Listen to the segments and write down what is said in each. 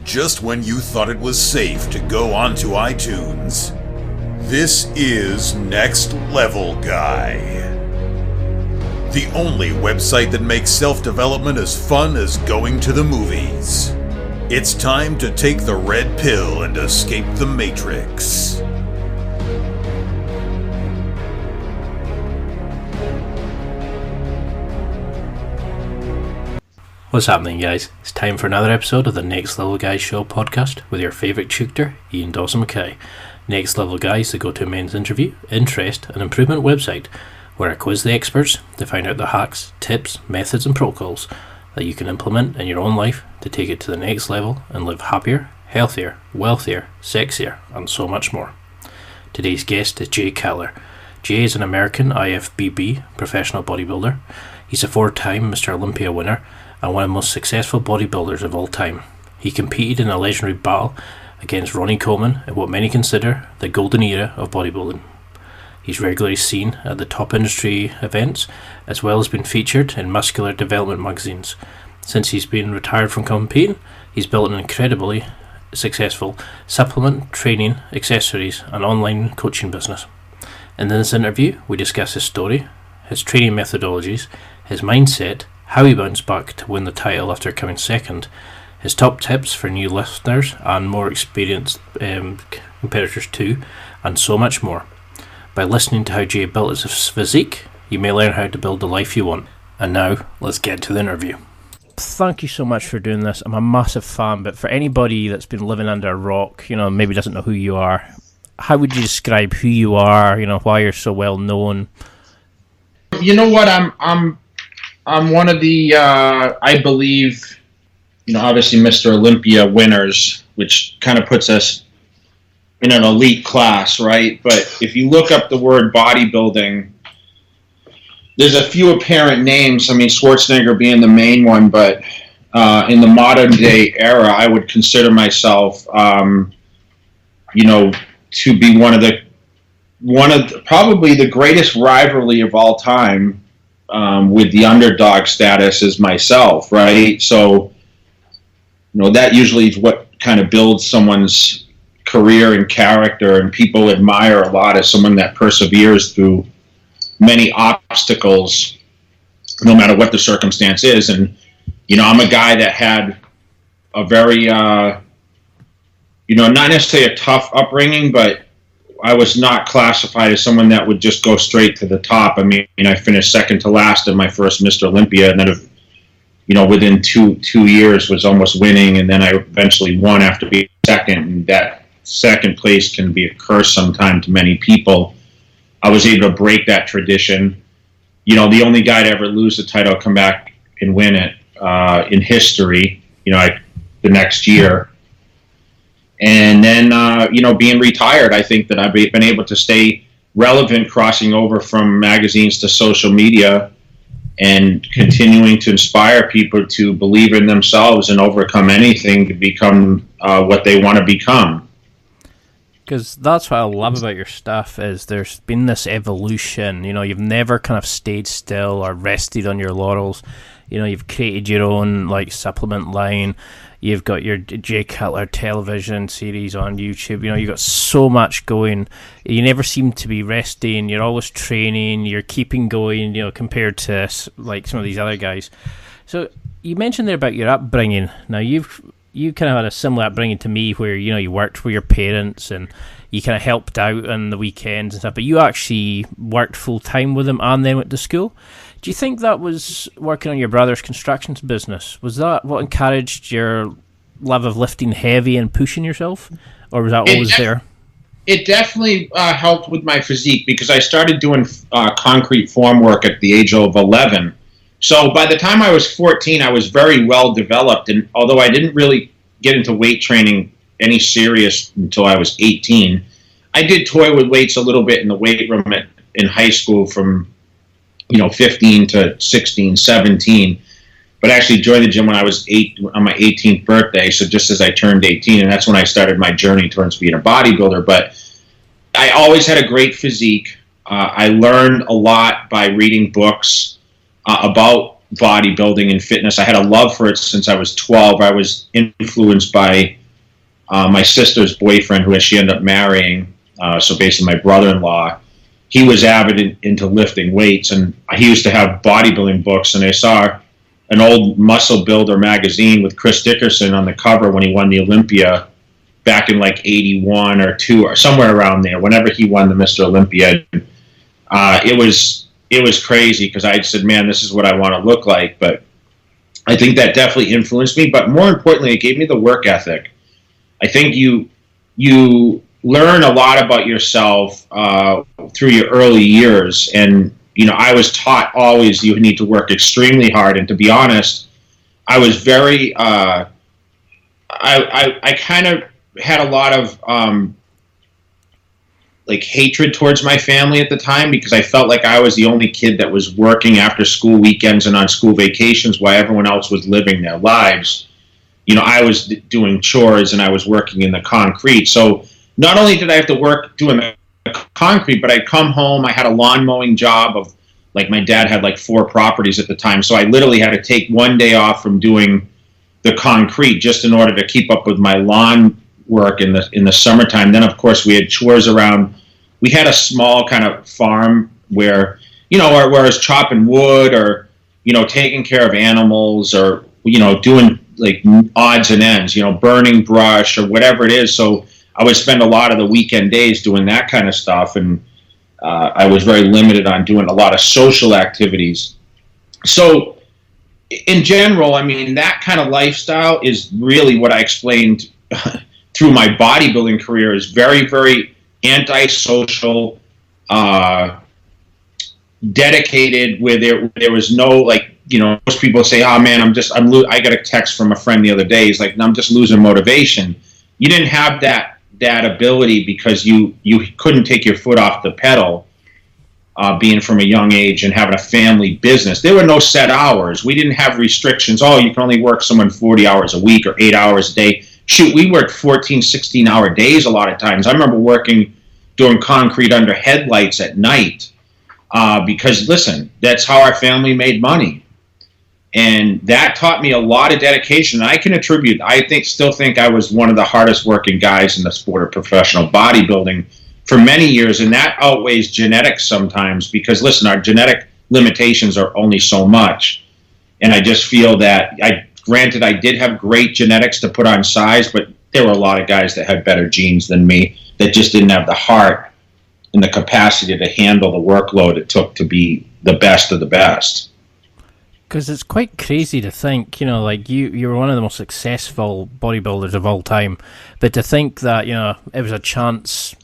just when you thought it was safe to go onto iTunes. This is Next Level Guy, the only website that makes self-development as fun as going to the movies. It's time to take the red pill and escape the Matrix. What's happening, guys? It's time for another episode of the Next Level Guys Show podcast with your favourite tutor, Ian Dawson Mackay. Next Level Guys, the go-to men's interview, interest and improvement website, where I quiz the experts to find out the hacks, tips, methods and protocols that you can implement in your own life to take it to the next level and live happier, healthier, wealthier, sexier and so much more. Today's guest is Jay Cutler. Jay is an American IFBB professional bodybuilder. He's a 4-time Mr. Olympia winner and one of the most successful bodybuilders of all time. He competed in a legendary battle against Ronnie Coleman in what many consider the golden era of bodybuilding. He's regularly seen at the top industry events, as well as been featured in muscular development magazines. Since he's been retired from competing, he's built an incredibly successful supplement, training, accessories and online coaching business. In this interview, we discuss his story, his training methodologies, his mindset, how he bounced back to win the title after coming second, his top tips for new listeners and more experienced competitors too, and so much more. By listening to how Jay built his physique, you may learn how to build the life you want. And now, let's get to the interview. Thank you so much for doing this. I'm a massive fan, but for anybody that's been living under a rock, maybe doesn't know who you are, how would you describe who you are, why you're so well known? You know what, I'm one of the, I believe, obviously Mr. Olympia winners, which kind of puts us in an elite class, right? But if you look up the word bodybuilding, there's a few apparent names. I mean, Schwarzenegger being the main one, but in the modern day era, I would consider myself, to be one of probably the greatest rivalry of all time. With the underdog status as myself, right? So, that usually is what kind of builds someone's career and character, and people admire a lot as someone that perseveres through many obstacles, no matter what the circumstance is. And, I'm a guy that had a very, not necessarily a tough upbringing, but I was not classified as someone that would just go straight to the top. I mean, I finished second to last in my first Mr. Olympia, and then, within two years was almost winning, and then I eventually won after being second, and that second place can be a curse sometimes to many people. I was able to break that tradition. The only guy to ever lose the title, come back and win it in history, the next year. And then, being retired, I think that I've been able to stay relevant, crossing over from magazines to social media and continuing to inspire people to believe in themselves and overcome anything to become what they want to become. Because that's what I love about your stuff is there's been this evolution. You've never kind of stayed still or rested on your laurels. You've created your own supplement line. You've got your Jay Cutler television series on YouTube. You've got so much going. You never seem to be resting. You're always training. You're keeping going, compared to some of these other guys. So you mentioned there about your upbringing. Now, you kind of had a similar upbringing to me where, you worked for your parents and you kind of helped out on the weekends and stuff, but you actually worked full-time with them and then went to school. Do you think that was working on your brother's construction business? Was that what encouraged your love of lifting heavy and pushing yourself? Or was that always there? It definitely helped with my physique because I started doing concrete form work at the age of 11. So by the time I was 14, I was very well developed. And although I didn't really get into weight training any serious until I was 18, I did toy with weights a little bit in the weight room in high school from 15 to 16, 17, but I actually joined the gym when I was 8 on my 18th birthday. So just as I turned 18, and that's when I started my journey towards being a bodybuilder. But I always had a great physique. I learned a lot by reading books about bodybuilding and fitness. I had a love for it since I was 12. I was influenced by my sister's boyfriend, who she ended up marrying. So basically my brother-in-law, he was avid into lifting weights, and he used to have bodybuilding books, and I saw an old Muscle Builder magazine with Chris Dickerson on the cover when he won the Olympia back in like 81 or 2 or somewhere around there, whenever he won the Mr. Olympia. It was crazy, because I said, man, this is what I want to look like. But I think that definitely influenced me. But more importantly, it gave me the work ethic. I think you learn a lot about yourself through your early years. And, you know, I was taught always you need to work extremely hard. And to be honest, I was very, I kind of had a lot of like hatred towards my family at the time, because I felt like I was the only kid that was working after school weekends and on school vacations while everyone else was living their lives. You know, I was doing chores and I was working in the concrete. So not only did I have to work doing the concrete, but I'd come home, I had a lawn mowing job of, like, my dad had like 4 properties at the time. So I literally had to take one day off from doing the concrete just in order to keep up with my lawn work in the summertime. Then of course we had chores around. We had a small kind of farm where, you know, whereas chopping wood or, you know, taking care of animals or, you know, doing like odds and ends, you know, burning brush or whatever it is. So I would spend a lot of the weekend days doing that kind of stuff, and I was very limited on doing a lot of social activities. So in general, I mean, that kind of lifestyle is really what I explained through my bodybuilding career, is very, very antisocial, dedicated, where there was no, like, you know, most people say, oh man, I got a text from a friend the other day. He's like, no, I'm just losing motivation. You didn't have that ability because you couldn't take your foot off the pedal, being from a young age and having a family business. There were no set hours. We didn't have restrictions. Oh, you can only work someone 40 hours a week or 8 hours a day. Shoot, we worked 14, 16-hour days a lot of times. I remember doing concrete under headlights at night because, listen, that's how our family made money. And that taught me a lot of dedication. I can attribute, still think I was one of the hardest working guys in the sport of professional bodybuilding for many years. And that outweighs genetics sometimes, because, listen, our genetic limitations are only so much. And I just feel that, granted, I did have great genetics to put on size, but there were a lot of guys that had better genes than me that just didn't have the heart and the capacity to handle the workload it took to be the best of the best. Because it's quite crazy to think, you know, like you were one of the most successful bodybuilders of all time, but to think that, you know, it was a chance,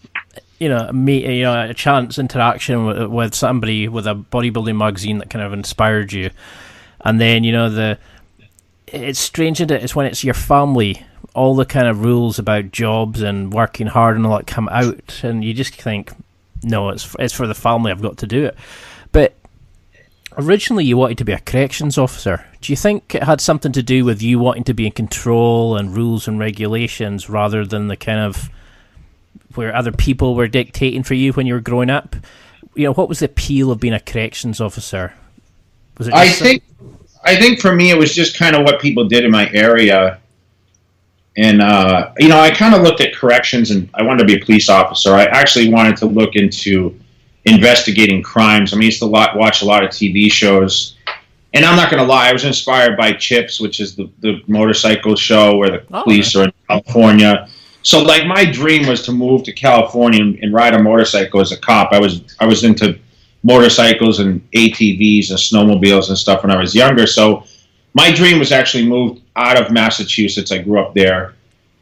a chance interaction with somebody with a bodybuilding magazine that kind of inspired you, and then, you know, it's strange, isn't it? It's when it's your family, all the kind of rules about jobs and working hard and all that come out, and you just think, no, it's for the family, I've got to do it. But originally you wanted to be a corrections officer. Do you think it had something to do with you wanting to be in control and rules and regulations rather than the kind of where other people were dictating for you when you were growing up? You know, what was the appeal of being a corrections officer? Was it I think for me it was just kind of what people did in my area. And, you know, I kind of looked at corrections, and I wanted to be a police officer. I actually wanted to look into investigating crimes. I mean, I used to watch a lot of TV shows. And I'm not going to lie, I was inspired by CHIPS, which is the motorcycle show where the police are in California. So, like, my dream was to move to California and ride a motorcycle as a cop. I was into motorcycles and ATVs and snowmobiles and stuff when I was younger. So my dream was actually moved out of Massachusetts. I grew up there,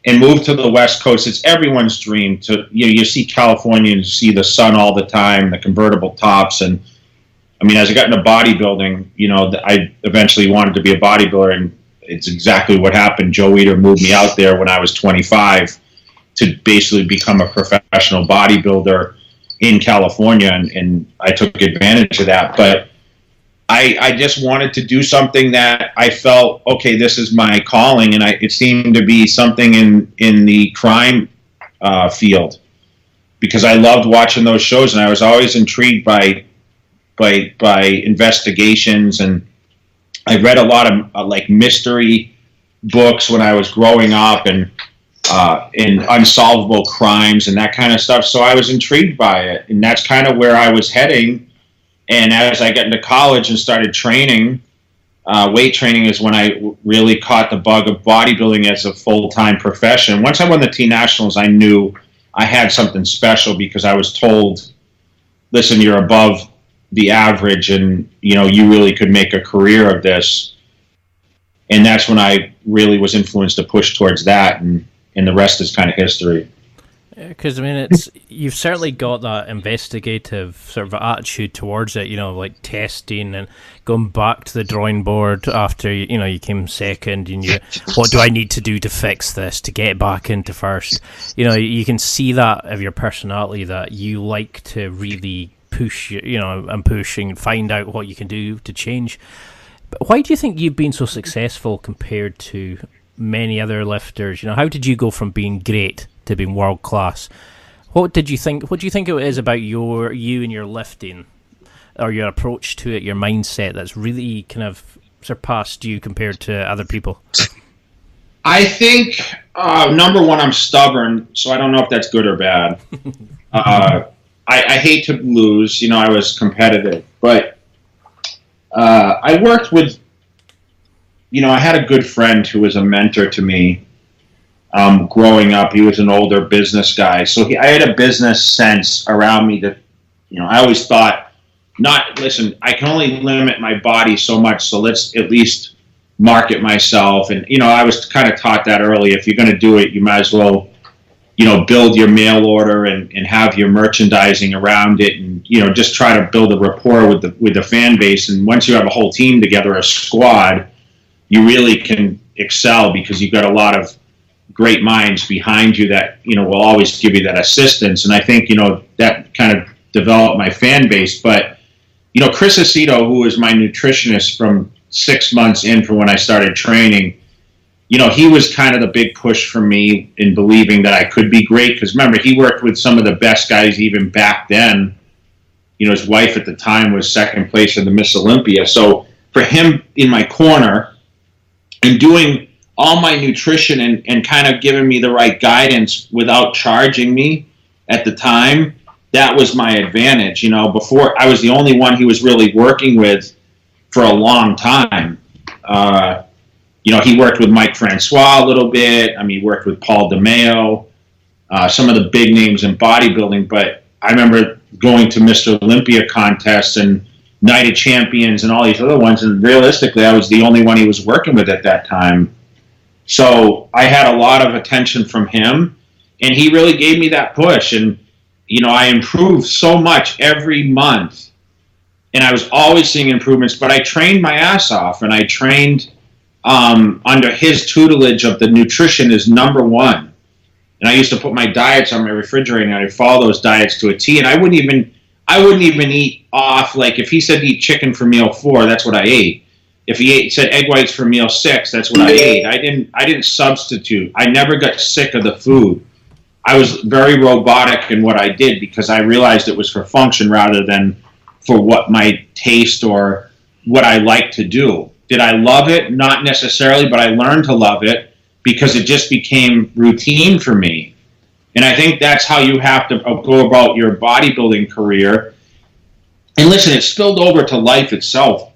and moved to the West Coast. It's everyone's dream to, you see California and you see the sun all the time, the convertible tops. And I mean, as I got into bodybuilding, you know, I eventually wanted to be a bodybuilder, and it's exactly what happened. Joe Eater moved me out there when I was 25 to basically become a professional bodybuilder in California, and I took advantage of that. But I just wanted to do something that I felt, okay, this is my calling, and it seemed to be something in the crime field, because I loved watching those shows, and I was always intrigued by investigations and I read a lot of like mystery books when I was growing up, and unsolvable crimes and that kind of stuff. So I was intrigued by it, and that's kind of where I was heading. And as I got into college and started training, weight training is when I really caught the bug of bodybuilding as a full-time profession. Once I won the Teen Nationals, I knew I had something special, because I was told, listen, you're above the average, and you really could make a career of this. And that's when I really was influenced to push towards that, and the rest is kind of history. Because you've certainly got that investigative sort of attitude towards it, like testing and going back to the drawing board after you came second, and what do I need to do to fix this to get back into first? You can see that of your personality, that you like to really push, and push and find out what you can do to change. But why do you think you've been so successful compared to many other lifters? How did you go from being great to being world class? What do you think it is about you and your lifting, or your approach to it, your mindset, that's really kind of surpassed you compared to other people? I think number one, I'm stubborn, so I don't know if that's good or bad. I hate to lose. I was competitive, but I worked with, I had a good friend who was a mentor to me growing up. He was an older business guy, so I had a business sense around me that, I always thought, listen, I can only limit my body so much, so let's at least market myself. And, I was kind of taught that early. If you're going to do it, you might as well, build your mail order and have your merchandising around it, and, just try to build a rapport with the fan base. And once you have a whole team together, a squad, you really can excel, because you've got a lot of great minds behind you that, will always give you that assistance. And I think, that kind of developed my fan base. But, Chris Aceto, who was my nutritionist from 6 months in from when I started training, he was kind of the big push for me in believing that I could be great. Because remember, he worked with some of the best guys even back then. His wife at the time was second place in the Miss Olympia. So for him in my corner and doing all my nutrition and kind of giving me the right guidance without charging me at the time, that was my advantage. Before, I was the only one he was really working with for a long time. He worked with Mike Francois a little bit. He worked with Paul DeMeo, some of the big names in bodybuilding. But I remember going to Mr. Olympia contests and Night of Champions and all these other ones, and realistically, I was the only one he was working with at that time. So I had a lot of attention from him, and he really gave me that push. And, I improved so much every month, and I was always seeing improvements, but I trained my ass off, and I trained under his tutelage of the nutrition is number one. And I used to put my diets on my refrigerator, and I'd follow those diets to a T, and I wouldn't even eat off. Like, if he said to eat chicken for meal 4, that's what I ate. If he said egg whites for meal 6, that's what I ate. I didn't substitute. I never got sick of the food. I was very robotic in what I did, because I realized it was for function rather than for what my taste or what I like to do. Did I love it? Not necessarily, but I learned to love it because it just became routine for me. And I think that's how you have to go about your bodybuilding career. And listen, it spilled over to life itself.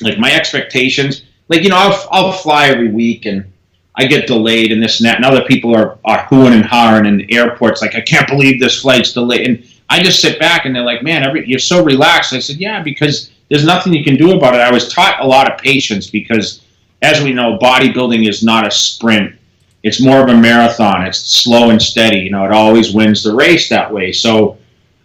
Like, my expectations, I'll fly every week and I get delayed and this and that, and other people are hooing and hawing in the airports, like, I can't believe this flight's delayed. And I just sit back and they're like, man, you're so relaxed. I said, yeah, because there's nothing you can do about it. I was taught a lot of patience, because, as we know, bodybuilding is not a sprint. It's more of a marathon. It's slow and steady. It always wins the race that way. So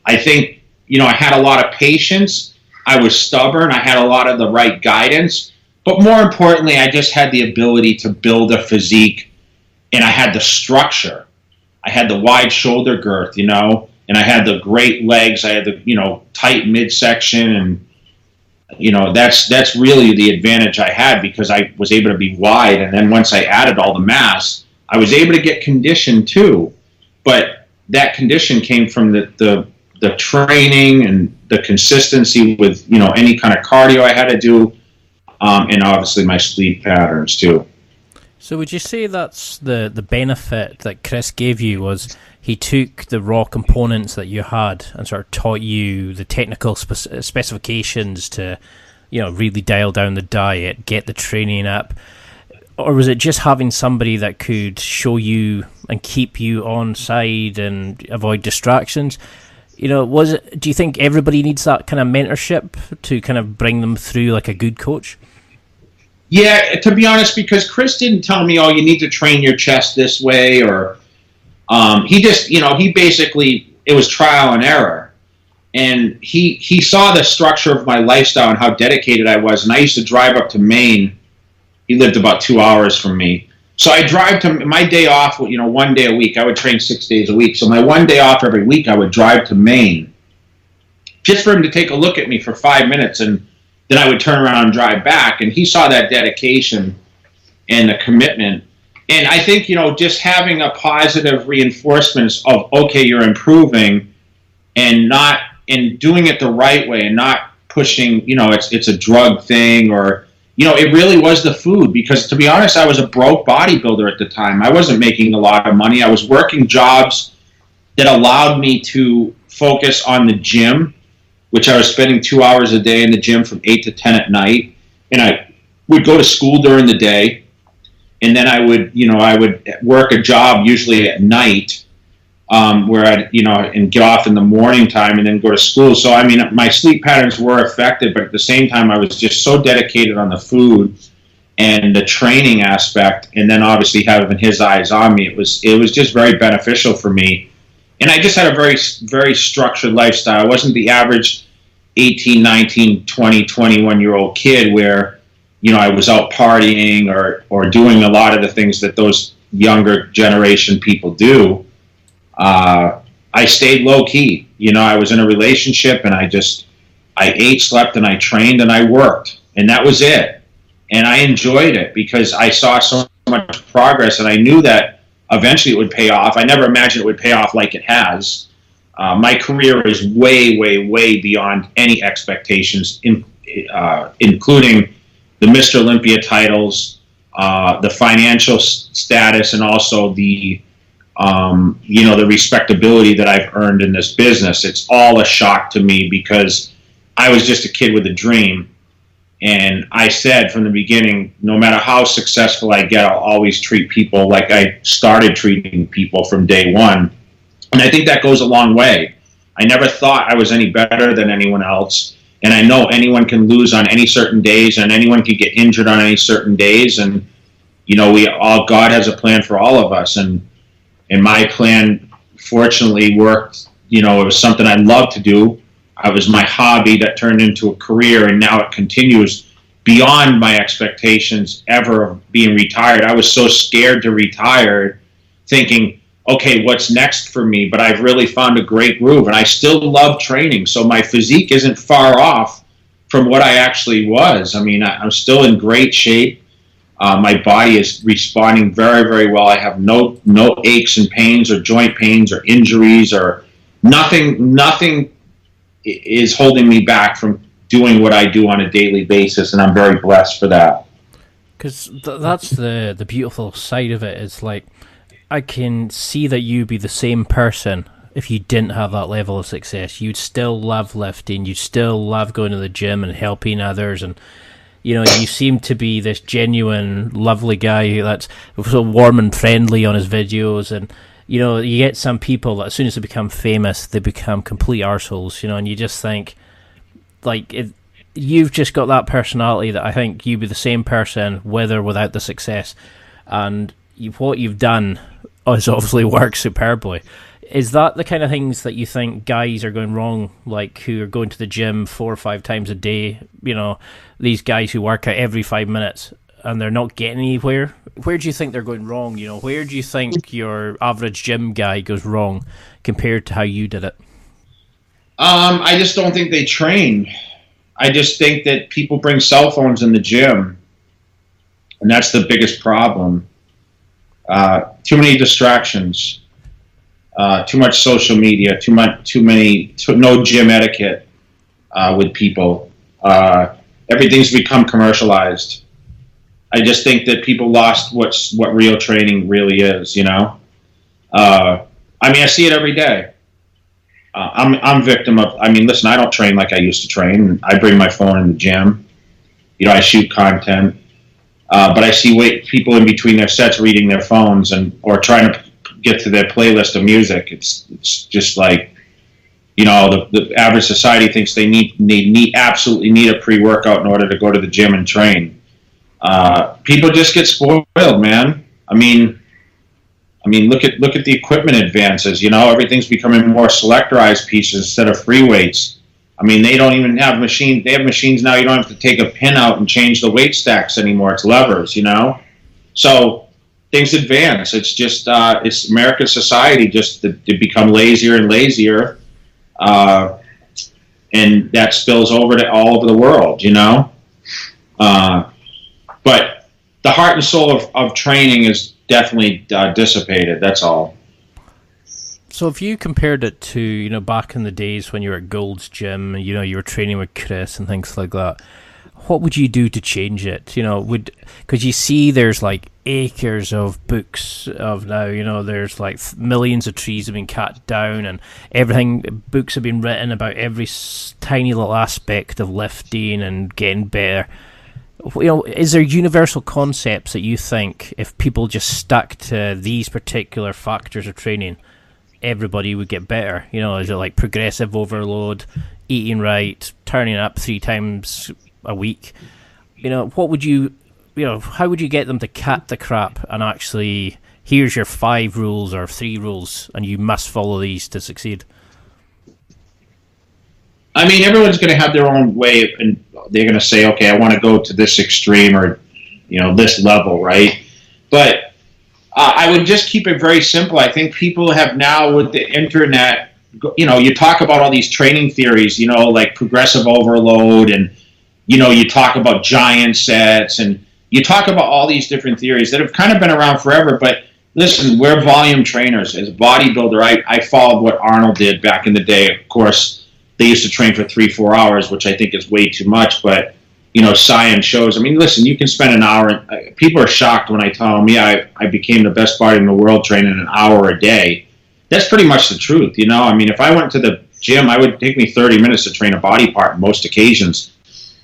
I think, I had a lot of patience. I was stubborn. I had a lot of the right guidance. But more importantly, I just had the ability to build a physique, and I had the structure. I had the wide shoulder girth, and I had the great legs. I had the, tight midsection, and, that's really the advantage I had, because I was able to be wide. And then once I added all the mass, I was able to get conditioned too. But that condition came from the training and the consistency with, any kind of cardio I had to do. and obviously my sleep patterns too. So would you say that's the benefit that Chris gave you, was he took the raw components that you had and sort of taught you the technical specifications to, really dial down the diet, get the training up? Or was it just having somebody that could show you and keep you on side and avoid distractions? Do you think everybody needs that kind of mentorship to kind of bring them through like a good coach? Yeah, to be honest, because Chris didn't tell me, you need to train your chest this way, or he just, he basically, it was trial and error. And he saw the structure of my lifestyle and how dedicated I was. And I used to drive up to Maine. He lived about 2 hours from me. So I drive to my day off, 1 day a week. I would train 6 days a week. So my 1 day off every week, I would drive to Maine just for him to take a look at me for 5 minutes. And then I would turn around and drive back. And he saw that dedication and the commitment. And I think, just having a positive reinforcement of, okay, you're improving, and doing it the right way, and not pushing, it's a drug thing, or, it really was the food. Because to be honest, I was a broke bodybuilder at the time. I wasn't making a lot of money. I was working jobs that allowed me to focus on the gym, which I was spending 2 hours a day in the gym from 8 to 10 at night. And I would go to school during the day. And then I would work a job usually at night, where I'd, and get off in the morning time and then go to school. So, my sleep patterns were affected, but at the same time, I was just so dedicated on the food and the training aspect. And then obviously having his eyes on me, it was just very beneficial for me. And I just had a very, very structured lifestyle. I wasn't the average 18, 19, 20, 21-year-old kid where, I was out partying or doing a lot of the things that those younger generation people do. I stayed low key. I was in a relationship, and I ate, slept, and I trained, and I worked, and that was it. And I enjoyed it because I saw so much progress, and I knew that eventually it would pay off. I never imagined it would pay off like it has. My career is way, way, way beyond any expectations, including the Mr. Olympia titles, the financial status, and also the respectability that I've earned in this business. It's all a shock to me because I was just a kid with a dream. And I said from the beginning, no matter how successful I get, I'll always treat people like I started treating people from day one. And I think that goes a long way. I never thought I was any better than anyone else. And I know anyone can lose on any certain days, and anyone can get injured on any certain days. And, God has a plan for all of us. And my plan, fortunately, worked. It was something I loved to do. It was my hobby that turned into a career, and now it continues beyond my expectations ever of being retired. I was so scared to retire, thinking, okay, what's next for me? But I've really found a great groove, and I still love training. So my physique isn't far off from what I actually was. I'm still in great shape. My body is responding very, very well. I have no aches and pains or joint pains or injuries or nothing is holding me back from doing what I do on a daily basis, and I'm very blessed for that. Because that's the beautiful side of it. It's like, I can see that you'd be the same person if you didn't have that level of success. You'd still love lifting, you'd still love going to the gym and helping others, and you seem to be this genuine, lovely guy that's so warm and friendly on his videos. And you get some people that as soon as they become famous, they become complete arseholes, and you just think, you've just got that personality that I think you'd be the same person with or without the success. And what you've done has obviously worked superbly. Is that the kind of things that you think guys are going wrong, like who are going to the gym 4 or 5 times a day, these guys who work out every 5 minutes and they're not getting anywhere? Where do you think they're going wrong? Where do you think your average gym guy goes wrong compared to how you did it? I just don't think they train. I just think that people bring cell phones in the gym, and that's the biggest problem. Too many distractions. Too much social media, no gym etiquette with people. everything's become commercialized. I just think that people lost what real training really is, you know? I mean, I see it every day. I'm victim of, I mean, listen, I don't train like I used to train. I bring my phone in the gym. You know, I shoot content. But I see people in between their sets reading their phones or trying to get to their playlist of music. It's just like, you know, the average society thinks they absolutely need a pre-workout in order to go to the gym and train. People just get spoiled, man. I mean, look at the equipment advances. You know, everything's becoming more selectorized pieces instead of free weights. I mean, they don't even have machines. They have machines now. You don't have to take a pin out and change the weight stacks anymore. It's levers, you know. So things advance. It's just it's American society just to become lazier and lazier, and that spills over to all over the world, you know. But the heart and soul of training is definitely dissipated. That's all. So if you compared it to, you know, back in the days when you were at Gold's Gym, you know, you were training with Chris and things like that, what would you do to change it? You know, because you see there's like acres of books of now, you know, there's like millions of trees have been cut down and everything, books have been written about every tiny little aspect of lifting and getting better. You know, is there universal concepts that you think if people just stuck to these particular factors of training, everybody would get better? You know, is it like progressive overload, eating right, turning up 3 times a week? You know, what would you know, how would you get them to cut the crap and actually, here's your 5 rules or 3 rules and you must follow these to succeed? I mean, everyone's going to have their own way, and they're going to say, okay, I want to go to this extreme or, you know, this level, right? But I would just keep it very simple. I think people have now with the internet, you know, you talk about all these training theories, you know, like progressive overload, and, you know, you talk about giant sets, and you talk about all these different theories that have kind of been around forever. But listen, we're volume trainers. As a bodybuilder, I followed what Arnold did back in the day. Of course, they used to train for 3-4 hours, which I think is way too much, but you know, science shows. I mean, listen, you can spend an hour. People are shocked when I tell them, yeah, I became the best body in the world training an hour a day. That's pretty much the truth, you know. I mean, if I went to the gym, I would take me 30 minutes to train a body part on most occasions.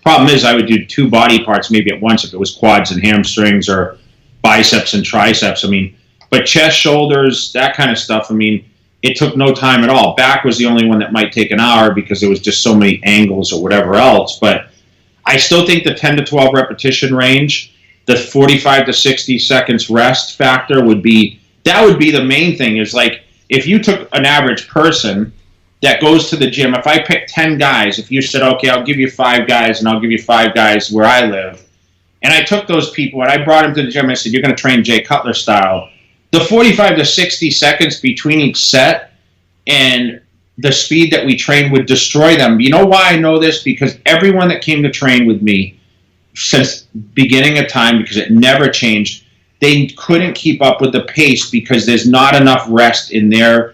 Problem is, I would do 2 body parts maybe at once if it was quads and hamstrings or biceps and triceps. I mean, but chest, shoulders, that kind of stuff, I mean, it took no time at all. Back was the only one that might take an hour because there was just so many angles or whatever else. But I still think the 10 to 12 repetition range, the 45 to 60 seconds rest factor would be the main thing. Is like, if you took an average person that goes to the gym, if I pick 10 guys, if you said, okay, I'll give you 5 guys and I'll give you 5 guys where I live, and I took those people and I brought them to the gym and I said, you're going to train Jay Cutler style, the 45 to 60 seconds between each set and the speed that we train would destroy them. You know why I know this? Because everyone that came to train with me since beginning of time, because it never changed, they couldn't keep up with the pace because there's not enough rest in there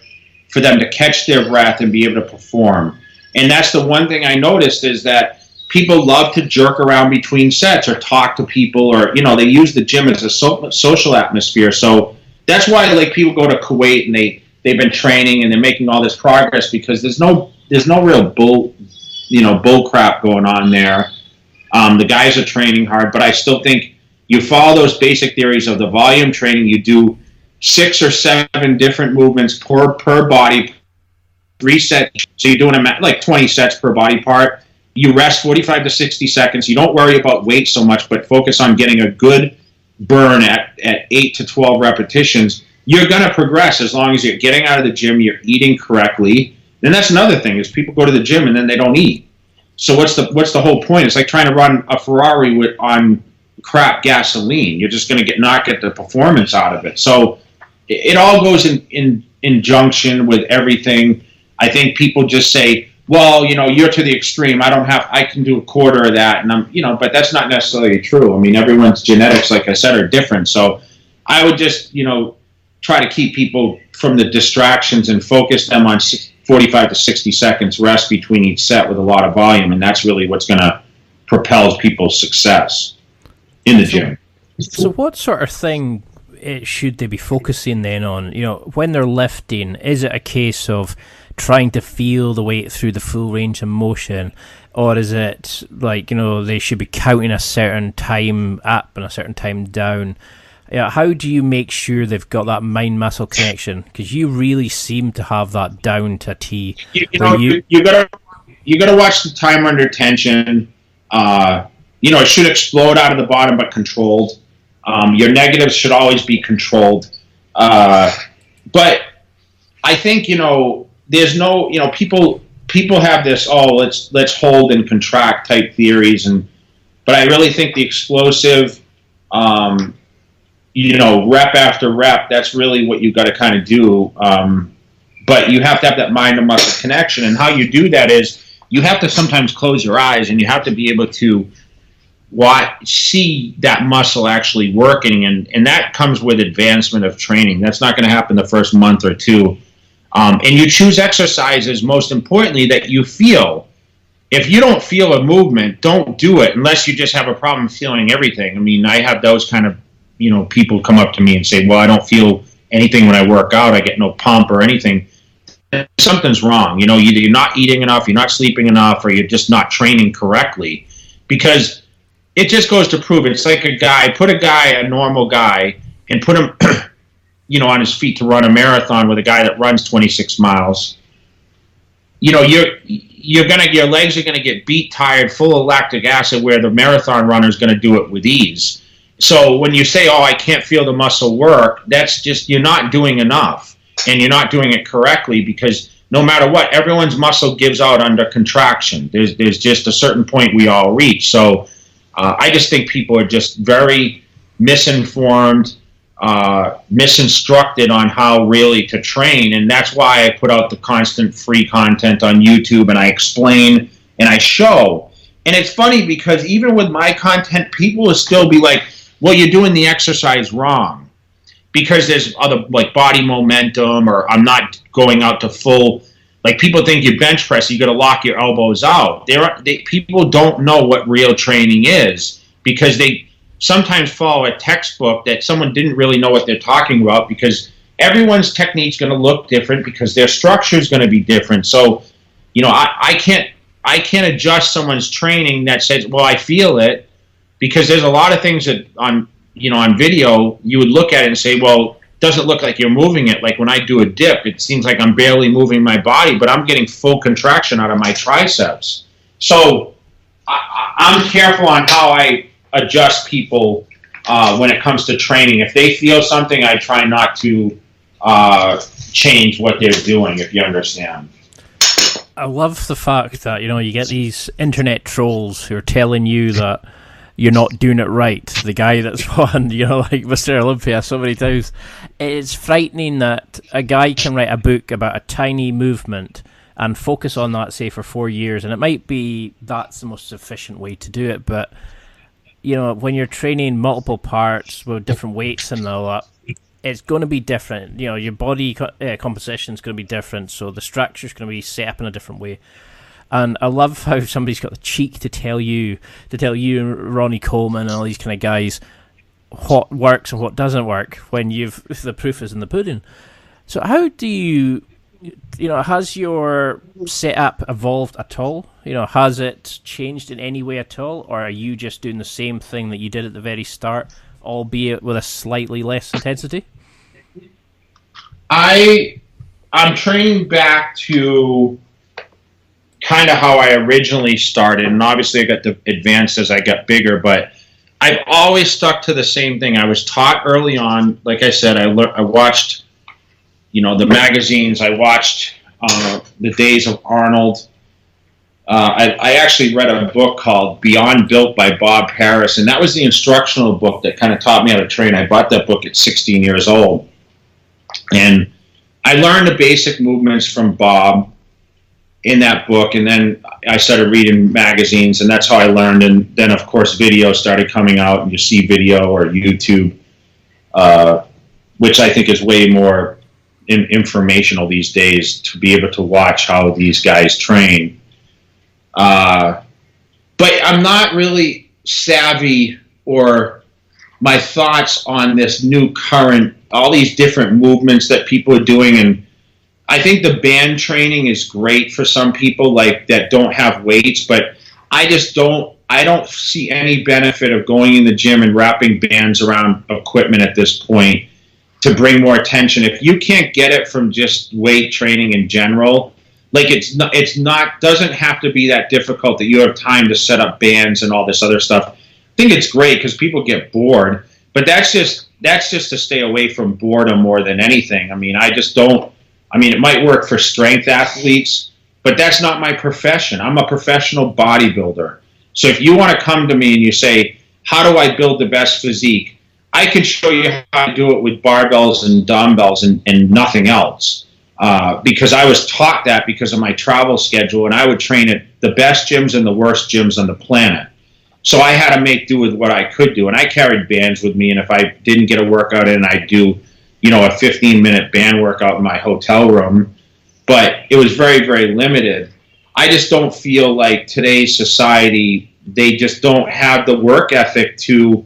for them to catch their breath and be able to perform. And that's the one thing I noticed, is that people love to jerk around between sets or talk to people, or, you know, they use the gym as a social atmosphere. So that's why, like, people go to Kuwait and they've been training and they're making all this progress, because there's no real bull crap going on there. The guys are training hard, but I still think you follow those basic theories of the volume training. You do 6 or 7 different movements per body, 3 sets. So you're doing like 20 sets per body part. You rest 45 to 60 seconds. You don't worry about weight so much, but focus on getting a good burn at 8 to 12 repetitions. You're going to progress as long as you're getting out of the gym, you're eating correctly. And that's another thing, is people go to the gym and then they don't eat. So what's the whole point? It's like trying to run a Ferrari on crap gasoline. You're just going to not get the performance out of it. So it all goes in junction with everything. I think people just say, well, you know, you're to the extreme. I can do a quarter of that. And but that's not necessarily true. I mean, everyone's genetics, like I said, are different. So I would just, try to keep people from the distractions and focus them on 45 to 60 seconds rest between each set with a lot of volume. And that's really what's going to propels people's success in the gym. So what sort of thing should they be focusing then on? When they're lifting, is it a case of trying to feel the weight through the full range of motion, or is it like, they should be counting a certain time up and a certain time down? How do you make sure they've got that mind-muscle connection? Because you really seem to have that down to a T. You gotta watch the time under tension. It should explode out of the bottom, but controlled. Your negatives should always be controlled. But I think, there's no, people have this, let's hold and contract type theories. But I really think the explosive, rep after rep, that's really what you got to kind of do. But you have to have that mind to muscle connection. And how you do that is you have to sometimes close your eyes, and you have to be able to see that muscle actually working. And that comes with advancement of training. That's not going to happen the first month or two. And you choose exercises, most importantly, that you feel. If you don't feel a movement, don't do it unless you just have a problem feeling everything. I mean, I have those kind of, people come up to me and say, well, I don't feel anything when I work out. I get no pump or anything. Something's wrong. Either you're not eating enough, you're not sleeping enough, or you're just not training correctly. Because it just goes to prove it's like a normal guy, and put him on his feet to run a marathon with a guy that runs 26 miles. Your legs are gonna get beat, tired, full of lactic acid, where the marathon runner is gonna do it with ease. So when you say, I can't feel the muscle work, that's just, you're not doing enough, and you're not doing it correctly, because no matter what, everyone's muscle gives out under contraction. There's just a certain point we all reach. So I just think people are just very misinformed, misinstructed on how really to train, and that's why I put out the constant free content on YouTube, and I explain and I show. And it's funny because even with my content, people will still be like, well, you're doing the exercise wrong, because there's other, like, body momentum, or I'm not going out to full, like, people think you bench press, you got to lock your elbows out. People don't know what real training is, because they sometimes follow a textbook that someone didn't really know what they're talking about, because everyone's technique's going to look different, because their structure is going to be different. So, I can't adjust someone's training that says, well, I feel it, because there's a lot of things that on video you would look at it and say, well, it doesn't look like you're moving it. Like when I do a dip, it seems like I'm barely moving my body, but I'm getting full contraction out of my triceps. So I'm careful on how I adjust people when it comes to training. If they feel something, I try not to change what they're doing, if you understand. I love the fact that, you get these internet trolls who are telling you that you're not doing it right. The guy that's won, like Mr. Olympia so many times. It's frightening that a guy can write a book about a tiny movement and focus on that, say, for 4 years, and it might be that's the most efficient way to do it, but when you're training multiple parts with different weights and all that, it's going to be different. Your body composition is going to be different, so the structure is going to be set up in a different way. And I love how somebody's got the cheek to tell you, Ronnie Coleman and all these kind of guys, what works and what doesn't work, when the proof is in the pudding. So how do you, has your setup evolved at all? Has it changed in any way at all? Or are you just doing the same thing that you did at the very start, albeit with a slightly less intensity? I'm training back to kind of how I originally started, and obviously I got advanced as I got bigger, but I've always stuck to the same thing. I was taught early on, like I said, I watched, the magazines, I watched the Days of Arnold. I actually read a book called Beyond Built by Bob Harris, and that was the instructional book that kind of taught me how to train. I bought that book at 16 years old, and I learned the basic movements from Bob in that book, and then I started reading magazines, and that's how I learned. And then, of course, video started coming out, and you see video or YouTube, which I think is way more informational these days, to be able to watch how these guys train. but I'm not really savvy or my thoughts on this new current, all these different movements that people are doing. And I think the band training is great for some people like that don't have weights, but I don't see any benefit of going in the gym and wrapping bands around equipment at this point to bring more attention. If you can't get it from just weight training in general, like it's not doesn't have to be that difficult that you have time to set up bands and all this other stuff. I think it's great because people get bored, but that's just to stay away from boredom more than anything. I mean, it might work for strength athletes, but that's not my profession. I'm a professional bodybuilder. So if you want to come to me and you say, how do I build the best physique? I can show you how to do it with barbells and dumbbells and nothing else. Because I was taught that because of my travel schedule, and I would train at the best gyms and the worst gyms on the planet. So I had to make do with what I could do. And I carried bands with me, and if I didn't get a workout in, I'd do, a 15-minute band workout in my hotel room. But it was very, very limited. I just don't feel like today's society, they just don't have the work ethic to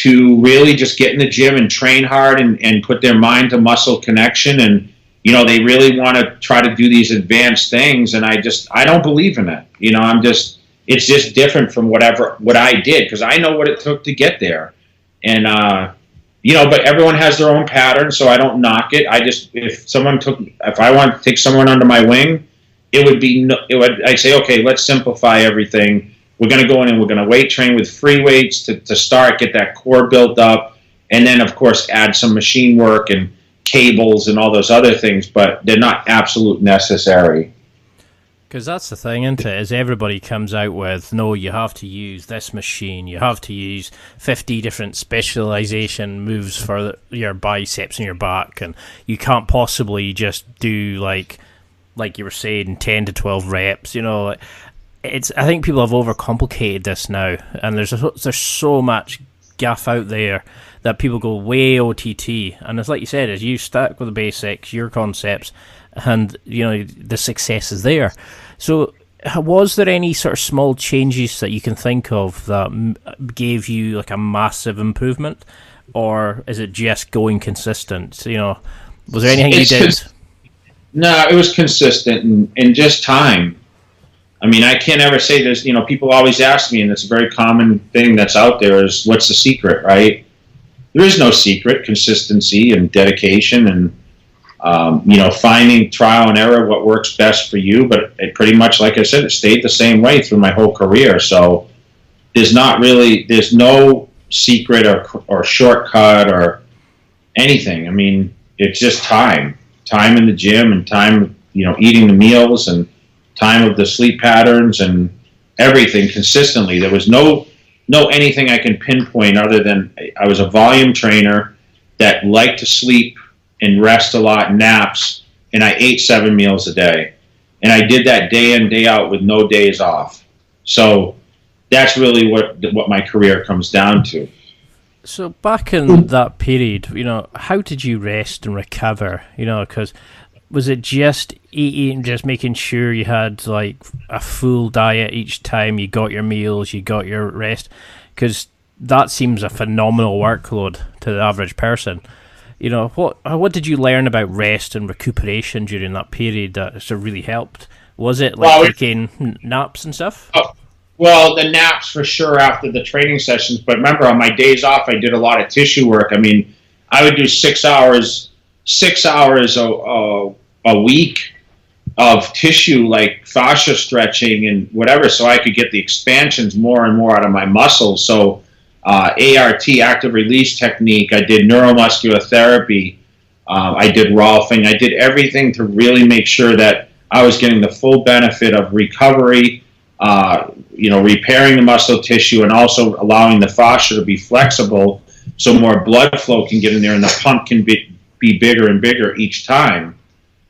really just get in the gym and train hard and put their mind to muscle connection. And, they really want to try to do these advanced things. And I don't believe in it. It's just different from what I did, because I know what it took to get there. And, but everyone has their own pattern, so I don't knock it. If I want to take someone under my wing, I'd say, okay, let's simplify everything. We're going to go in and we're going to weight train with free weights to start, get that core built up, and then, of course, add some machine work and cables and all those other things, but they're not absolute necessary. Because that's the thing, isn't it? Is everybody comes out with, no, you have to use this machine, you have to use 50 different specialization moves for your biceps and your back, and you can't possibly just do, like you were saying, 10 to 12 reps, I think people have overcomplicated this now, and there's so much guff out there that people go way OTT, and it's like you said, is you stuck with the basics, your concepts, and the success is there. So was there any sort of small changes that you can think of that gave you like a massive improvement, or is it just going consistent? Was there anything you did? No, it was consistent and just time. I mean, I can't ever say this, people always ask me, and it's a very common thing that's out there, is what's the secret, right? There is no secret. Consistency and dedication and, finding trial and error what works best for you. But it pretty much, like I said, it stayed the same way through my whole career. So there's no secret or shortcut or anything. I mean, it's just time in the gym and time, eating the meals and time of the sleep patterns and everything consistently. There was no anything I can pinpoint other than I was a volume trainer that liked to sleep and rest a lot, naps, and I ate 7 meals a day. And I did that day in, day out with no days off. So that's really what my career comes down to. So back in that period, how did you rest and recover? Because was it just eating, just making sure you had like a full diet each time you got your meals, you got your rest? Because that seems a phenomenal workload to the average person. What did you learn about rest and recuperation during that period that sort of really helped? Was it taking naps and stuff? Well, the naps for sure after the training sessions. But remember, on my days off, I did a lot of tissue work. I mean, I would do 6 hours a week of tissue, like fascia stretching and whatever, so I could get the expansions more and more out of my muscles. So ART, active release technique, I did neuromuscular therapy, I did Rolfing, I did everything to really make sure that I was getting the full benefit of recovery, repairing the muscle tissue and also allowing the fascia to be flexible so more blood flow can get in there and the pump can be bigger and bigger each time.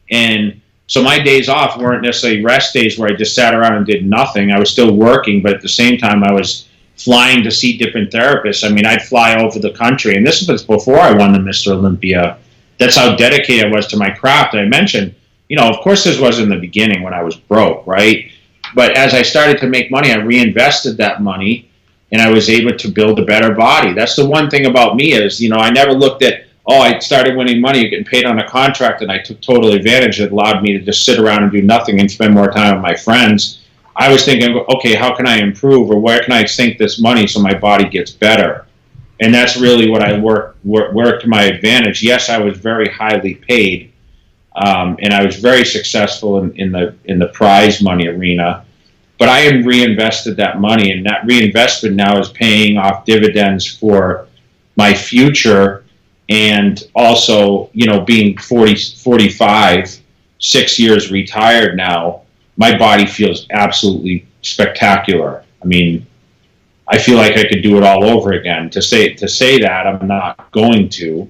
And so my days off weren't necessarily rest days where I just sat around and did nothing. I was still working, but at the same time I was flying to see different therapists. I mean, I'd fly over the country, and this was before I won the Mr. Olympia. That's how dedicated I was to my craft. I mentioned, of course this was in the beginning when I was broke, right? But as I started to make money, I reinvested that money, and I was able to build a better body. That's the one thing about me is, I never looked at, I started winning money, getting paid on a contract, and I took total advantage. It allowed me to just sit around and do nothing and spend more time with my friends. I was thinking, okay, how can I improve, or where can I sink this money so my body gets better? And that's really what I worked to my advantage. Yes, I was very highly paid, and I was very successful in the prize money arena. But I had reinvested that money, and that reinvestment now is paying off dividends for my future. And also, being 45, 6 years retired now, my body feels absolutely spectacular. I mean, I feel like I could do it all over again. To say that, I'm not going to.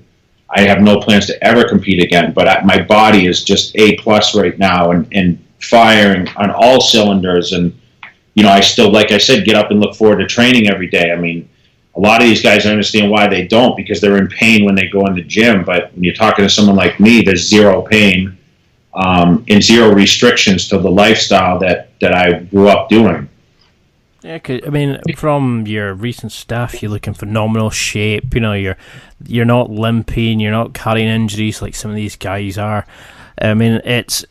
I have no plans to ever compete again, but my body is just A+ right now and firing on all cylinders. And, I still, like I said, get up and look forward to training every day. I mean, a lot of these guys, I understand why they don't, because they're in pain when they go in the gym. But when you're talking to someone like me, there's zero pain and zero restrictions to the lifestyle that I grew up doing. Yeah, I mean, from your recent stuff, you look in phenomenal shape. You're not limping, you're not carrying injuries like some of these guys are. I mean, it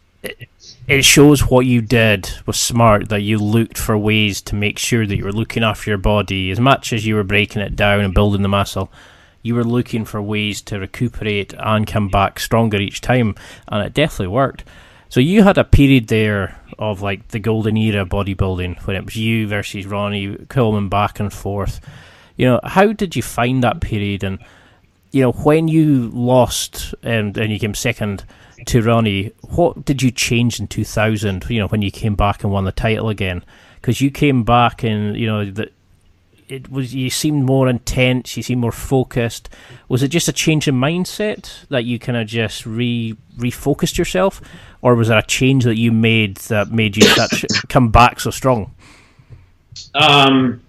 shows what you did was smart, that you looked for ways to make sure that you were looking after your body. As much as you were breaking it down and building the muscle, you were looking for ways to recuperate and come back stronger each time, and it definitely worked. So you had a period there of like the golden era bodybuilding, when it was you versus Ronnie Coleman back and forth. How did you find that period? And when you lost and you came second to Ronnie, what did you change in 2000, when you came back and won the title again? Because you came back and, you seemed more intense, you seemed more focused. Was it just a change in mindset that you kind of just refocused yourself? Or was there a change that you made that made you come back so strong? You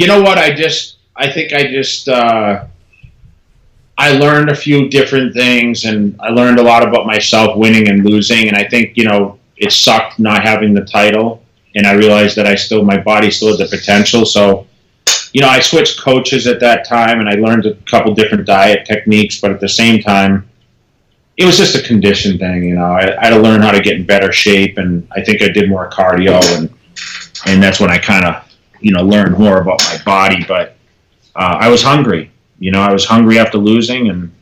know what? I learned a few different things, and I learned a lot about myself, winning and losing. And I think, it sucked not having the title, and I realized that my body still had the potential. So, I switched coaches at that time, and I learned a couple different diet techniques, but at the same time, it was just a condition thing. I had to learn how to get in better shape, and I think I did more cardio, and that's when I kind of, learned more about my body. But I was hungry. I was hungry after losing, and,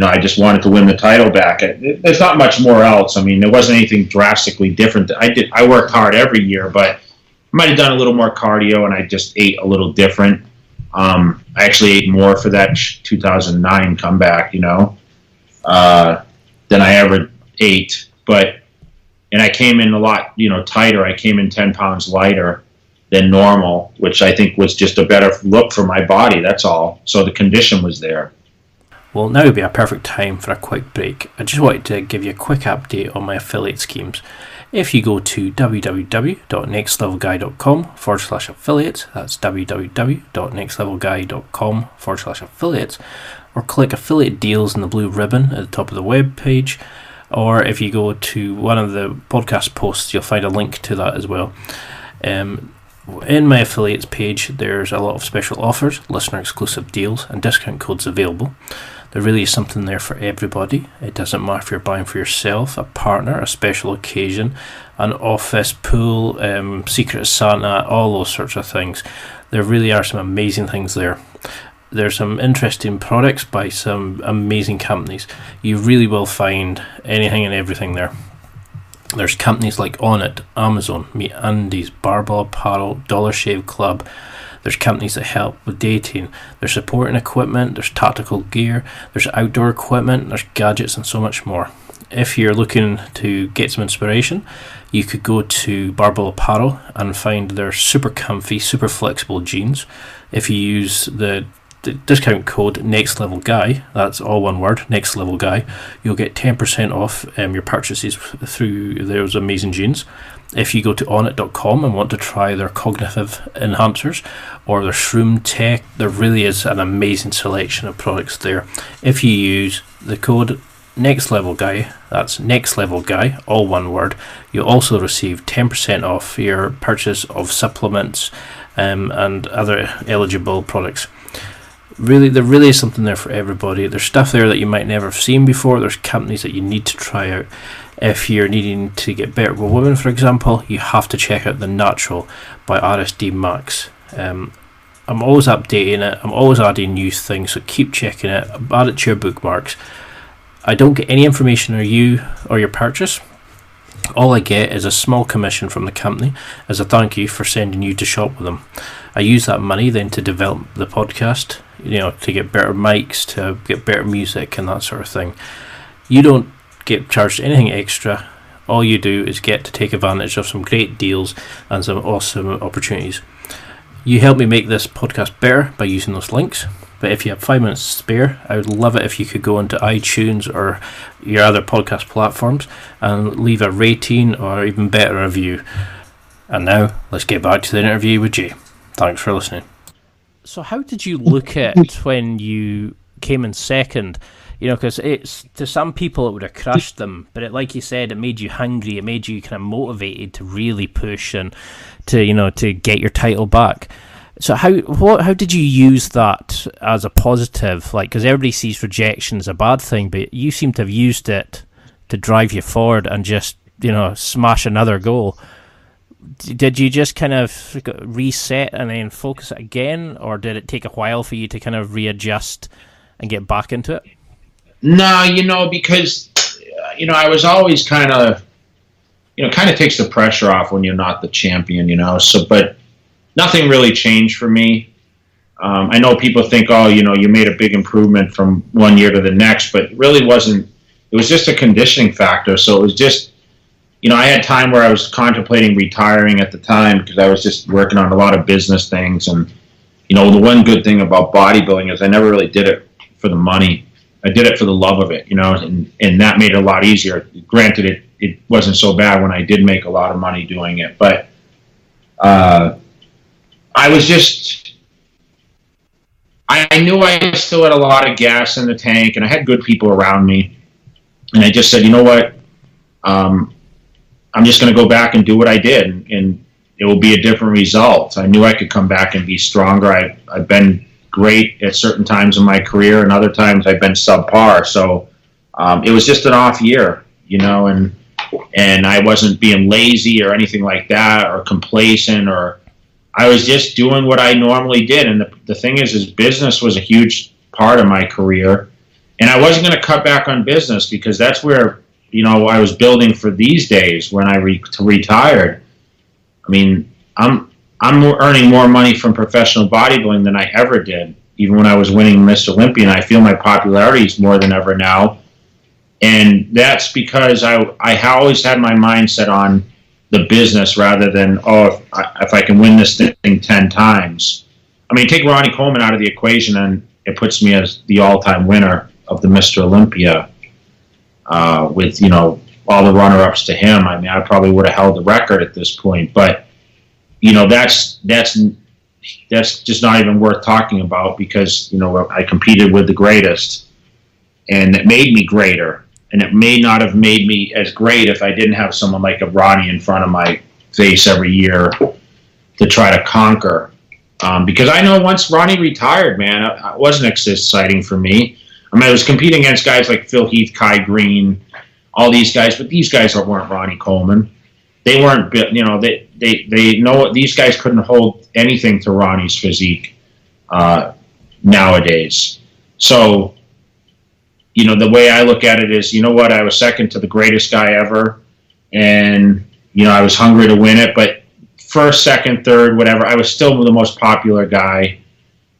I just wanted to win the title back. There's not much more else. I mean, there wasn't anything drastically different. I worked hard every year, but I might have done a little more cardio, and I just ate a little different. I actually ate more for that 2009 comeback, than I ever ate. And I came in a lot, tighter. I came in 10 pounds lighter than normal, which I think was just a better look for my body, that's all. So the condition was there. Well, now would be a perfect time for a quick break. I just wanted to give you a quick update on my affiliate schemes. If you go to www.nextlevelguy.com/affiliates, that's www.nextlevelguy.com/affiliates, or click affiliate deals in the blue ribbon at the top of the web page, or if you go to one of the podcast posts, you'll find a link to that as well. In my affiliates page, there's a lot of special offers, listener exclusive deals, and discount codes available. There really is something there for everybody. It doesn't matter if you're buying for yourself, a partner, a special occasion, an office, pool, Secret Santa, all those sorts of things. There really are some amazing things there. There's some interesting products by some amazing companies. You really will find anything and everything there. There's companies like Onnit, Amazon, MeUndies, Barbell Apparel, Dollar Shave Club. There's companies that help with dating. There's supporting equipment, there's tactical gear, there's outdoor equipment, there's gadgets, and so much more. If you're looking to get some inspiration, you could go to Barbell Apparel and find their super comfy, super flexible jeans. If you use the discount code NEXTLEVELGUY, that's all one word, NEXTLEVELGUY, you'll get 10% off your purchases through those amazing jeans. If you go to onnit.com and want to try their cognitive enhancers or their shroom tech, there really is an amazing selection of products there. If you use the code Next Level Guy, that's Next Level Guy, all one word, you'll also receive 10% off your purchase of supplements and other eligible products. Really, there really is something there for everybody. There's stuff there that you might never have seen before. There's companies that you need to try out. If you're needing to get better with women, for example, you have to check out The Natural by RSD Max. I'm always updating it. I'm always adding new things, so keep checking it. Add it to your bookmarks. I don't get any information on you or your purchase. All I get is a small commission from the company as a thank you for sending you to shop with them. I use that money then to develop the podcast, to get better mics, to get better music and that sort of thing. You don't get charged anything extra. All you do is get to take advantage of some great deals and some awesome opportunities. You help me make this podcast better by using those links. But if you have 5 minutes to spare, I would love it if you could go into iTunes or your other podcast platforms and leave a rating or even better review. And now, let's get back to the interview with Jay. Thanks for listening. So how did you look at when you came in second? Because it's, to some people it would have crushed them, but like you said, it made you hungry, it made you kind of motivated to really push and to get your title back. So how did you use that as a positive? Because everybody sees rejection as a bad thing, but you seem to have used it to drive you forward and just, smash another goal. Did you just kind of reset and then focus it again, or did it take a while for you to kind of readjust and get back into it? No, because, I was always kind of takes the pressure off when you're not the champion, but nothing really changed for me. I know people think, you made a big improvement from one year to the next, but it really wasn't. It was just a conditioning factor. So it was just, I had time where I was contemplating retiring at the time because I was just working on a lot of business things. And, the one good thing about bodybuilding is I never really did it for the money. I did it for the love of it, and that made it a lot easier. Granted, it wasn't so bad when I did make a lot of money doing it, but I knew I still had a lot of gas in the tank, and I had good people around me. And I just said, you know what? I'm just going to go back and do what I did, and it will be a different result. I knew I could come back and be stronger. I've been great at certain times in my career, and other times I've been subpar. So it was just an off year, and I wasn't being lazy or anything like that or complacent, or I was just doing what I normally did. And the thing is business was a huge part of my career, and I wasn't going to cut back on business because that's where, I was building for these days when I retired. I mean, I'm earning more money from professional bodybuilding than I ever did, even when I was winning Mr. Olympia, and I feel my popularity is more than ever now. And that's because I always had my mindset on the business rather than, if I can win this thing 10 times. I mean, take Ronnie Coleman out of the equation and it puts me as the all-time winner of the Mr. Olympia with, all the runner-ups to him. I mean, I probably would have held the record at this point, but, that's just not even worth talking about because, I competed with the greatest, and it made me greater. And it may not have made me as great if I didn't have someone like a Ronnie in front of my face every year to try to conquer. Because I know once Ronnie retired, man, it wasn't as exciting for me. I mean, I was competing against guys like Phil Heath, Kai Green, all these guys, but these guys weren't Ronnie Coleman. They weren't, they know these guys couldn't hold anything to Ronnie's physique nowadays. So, the way I look at it is, I was second to the greatest guy ever, and, I was hungry to win it, but first, second, third, whatever, I was still the most popular guy.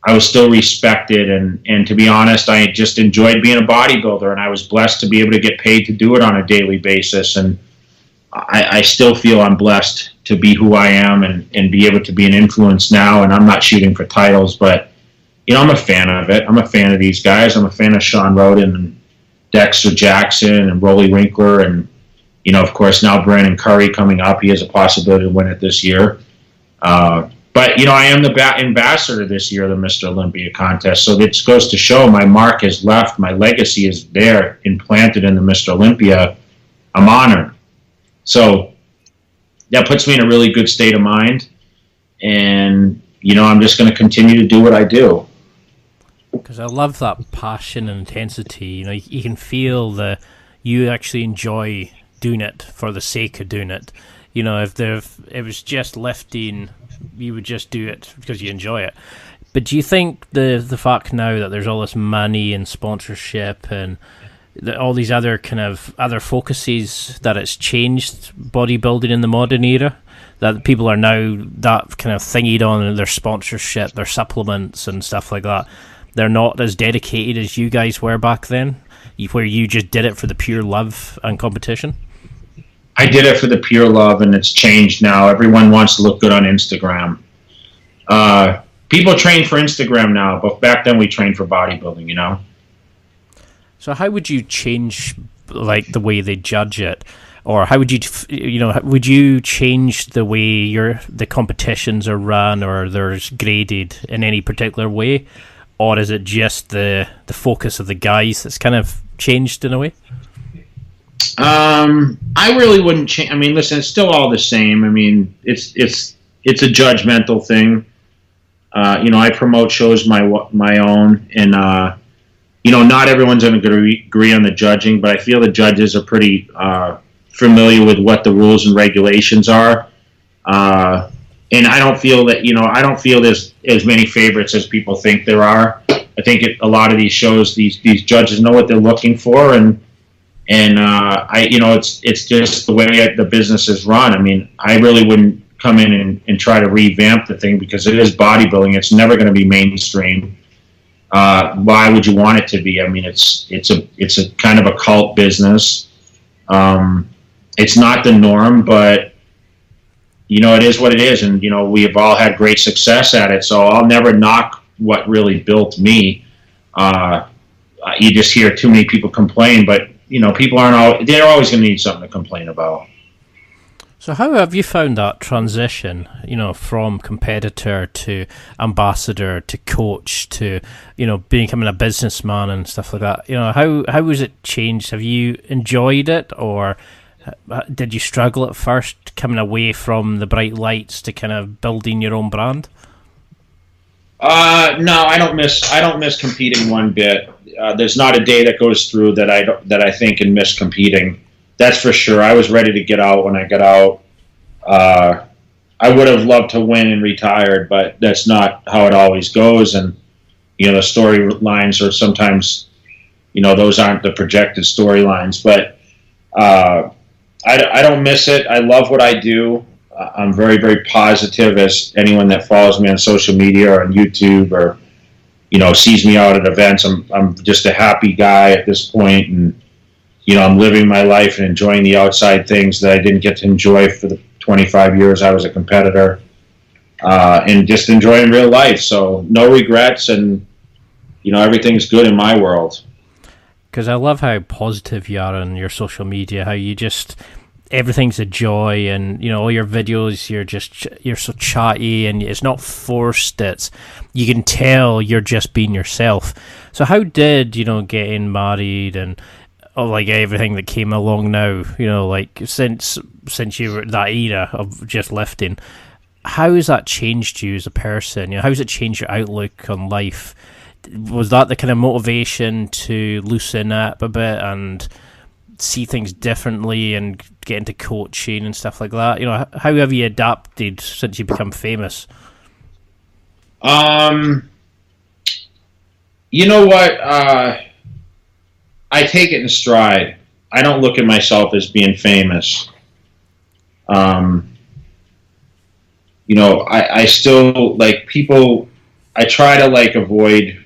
I was still respected, and to be honest, I just enjoyed being a bodybuilder, and I was blessed to be able to get paid to do it on a daily basis, and I still feel I'm blessed to be who I am and be able to be an influence now, and I'm not shooting for titles, but I'm a fan of it. I'm a fan of these guys. I'm a fan of Sean Roden and Dexter Jackson and Rolly Winkler and, of course, now Brandon Curry coming up. He has a possibility to win it this year. But But, I am the ambassador this year of the Mr. Olympia contest. So this goes to show my mark is left. My legacy is there, implanted in the Mr. Olympia. I'm honored. So that puts me in a really good state of mind. And, I'm just going to continue to do what I do. Because I love that passion and intensity. You can feel that you actually enjoy doing it for the sake of doing it. If it was just lifting, you would just do it because you enjoy it. But do you think the fact now that there's all this money and sponsorship and all these other kind of other focuses, that it's changed bodybuilding in the modern era? That people are now that kind of thingied on their sponsorship, their supplements and stuff like that. They're not as dedicated as you guys were back then, where you just did it for the pure love and competition? I did it for the pure love, and it's changed now. Everyone wants to look good on Instagram. People train for Instagram now, but back then we trained for bodybuilding, So how would you change, like, the way they judge it? Or how would you, would you change the way the competitions are run or they're graded in any particular way? Or is it just the focus of the guys that's kind of changed in a way? I really wouldn't change. I mean, listen, it's still all the same. I mean, it's a judgmental thing. I promote shows my own, and not everyone's going to agree on the judging, but I feel the judges are pretty familiar with what the rules and regulations are. And I don't feel there's as many favorites as people think there are. I think a lot of these shows, these judges know what they're looking for, and it's just the way the business is run. I mean, I really wouldn't come in and try to revamp the thing because it is bodybuilding. It's never going to be mainstream. Why would you want it to be? I mean, it's a kind of a cult business. It's not the norm, but it is what it is, and we have all had great success at it. So I'll never knock what really built me. You just hear too many people complain, but people they're always going to need something to complain about. So how have you found that transition, from competitor to ambassador to coach to, becoming a businessman and stuff like that? How has it changed? Have you enjoyed it, or did you struggle at first coming away from the bright lights to kind of building your own brand? No, I don't miss competing one bit. There's not a day that goes through that I think and miss competing. That's for sure. I was ready to get out when I got out. I would have loved to win and retired, but that's not how it always goes. And the storylines are sometimes, those aren't the projected storylines. But I don't miss it. I love what I do. I'm very, very positive, as anyone that follows me on social media or on YouTube or sees me out at events. I'm just a happy guy at this point, and I'm living my life and enjoying the outside things that I didn't get to enjoy for the 25 years I was a competitor, and just enjoying real life. So no regrets, and everything's good in my world. Because I love how positive you are on your social media, how you just, everything's a joy, and all your videos, you're so chatty, and it's not forced. You can tell you're just being yourself. So how did getting married and like everything that came along now, like since you were that era of just lifting, how has that changed you as a person? How has it changed your outlook on life? Was that the kind of motivation to loosen up a bit and see things differently and get into coaching and stuff like that? How have you adapted since you become famous? You know what? I take it in stride. I don't look at myself as being famous. I still like people. I try to avoid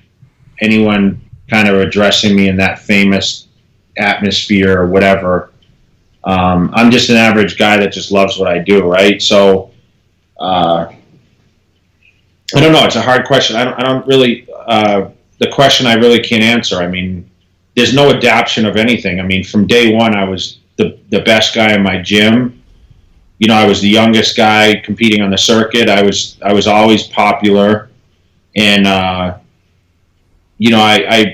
anyone kind of addressing me in that famous atmosphere or whatever. I'm just an average guy that just loves what I do, right? So I don't know. It's a hard question. I don't really. The question I really can't answer. I mean, there's no adaptation of anything. I mean, from day one, I was the best guy in my gym. I was the youngest guy competing on the circuit. I was always popular, and I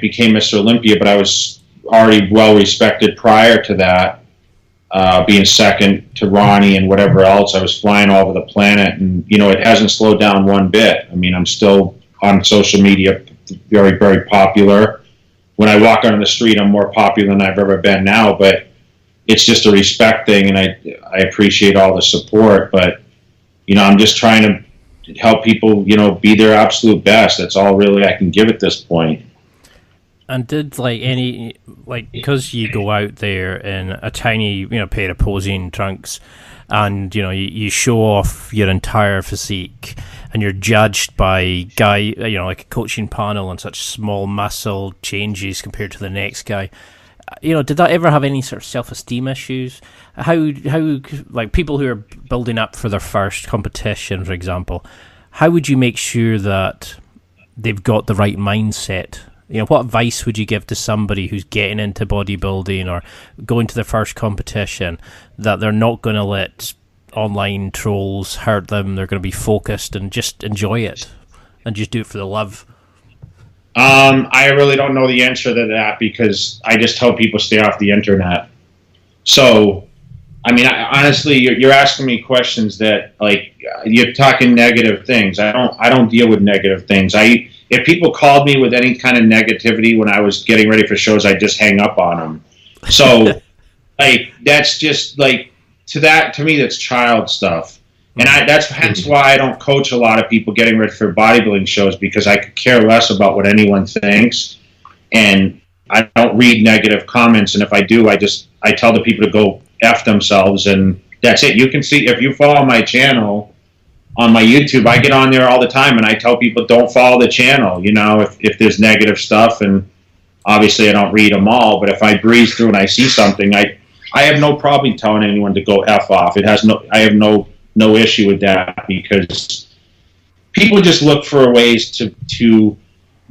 became Mr. Olympia, but I was already well respected prior to that, being second to Ronnie and whatever else. I was flying all over the planet, and it hasn't slowed down one bit. I mean, I'm still on social media, very, very popular. When I walk on the street, I'm more popular than I've ever been now, but it's just a respect thing, and I appreciate all the support, but I'm just trying to help people be their absolute best. That's all really I can give at this point. And did because you go out there in a tiny pair of posing trunks, and you show off your entire physique, and you're judged by guy like a coaching panel on such small muscle changes compared to the next guy. Did that ever have any sort of self-esteem issues? How like people who are building up for their first competition, for example, how would you make sure that they've got the right mindset? What advice would you give to somebody who's getting into bodybuilding or going to their first competition, that they're not going to let online trolls hurt them? They're going to be focused and just enjoy it and just do it for the love. I really don't know the answer to that, because I just tell people stay off the internet. So, I mean, honestly, you're asking me questions that, like, you're talking negative things. I don't deal with negative things. If people called me with any kind of negativity when I was getting ready for shows, I'd just hang up on them. So, like, that's just like, to me, that's child stuff. And hence why I don't coach a lot of people getting ready for bodybuilding shows, because I could care less about what anyone thinks, and I don't read negative comments. And if I do, I tell the people to go F themselves, and that's it. You can see, if you follow my channel on my YouTube, I get on there all the time, and I tell people don't follow the channel. If there's negative stuff, and obviously I don't read them all, but if I breeze through and I see something, I have no problem telling anyone to go F off. I have no issue with that, because people just look for ways to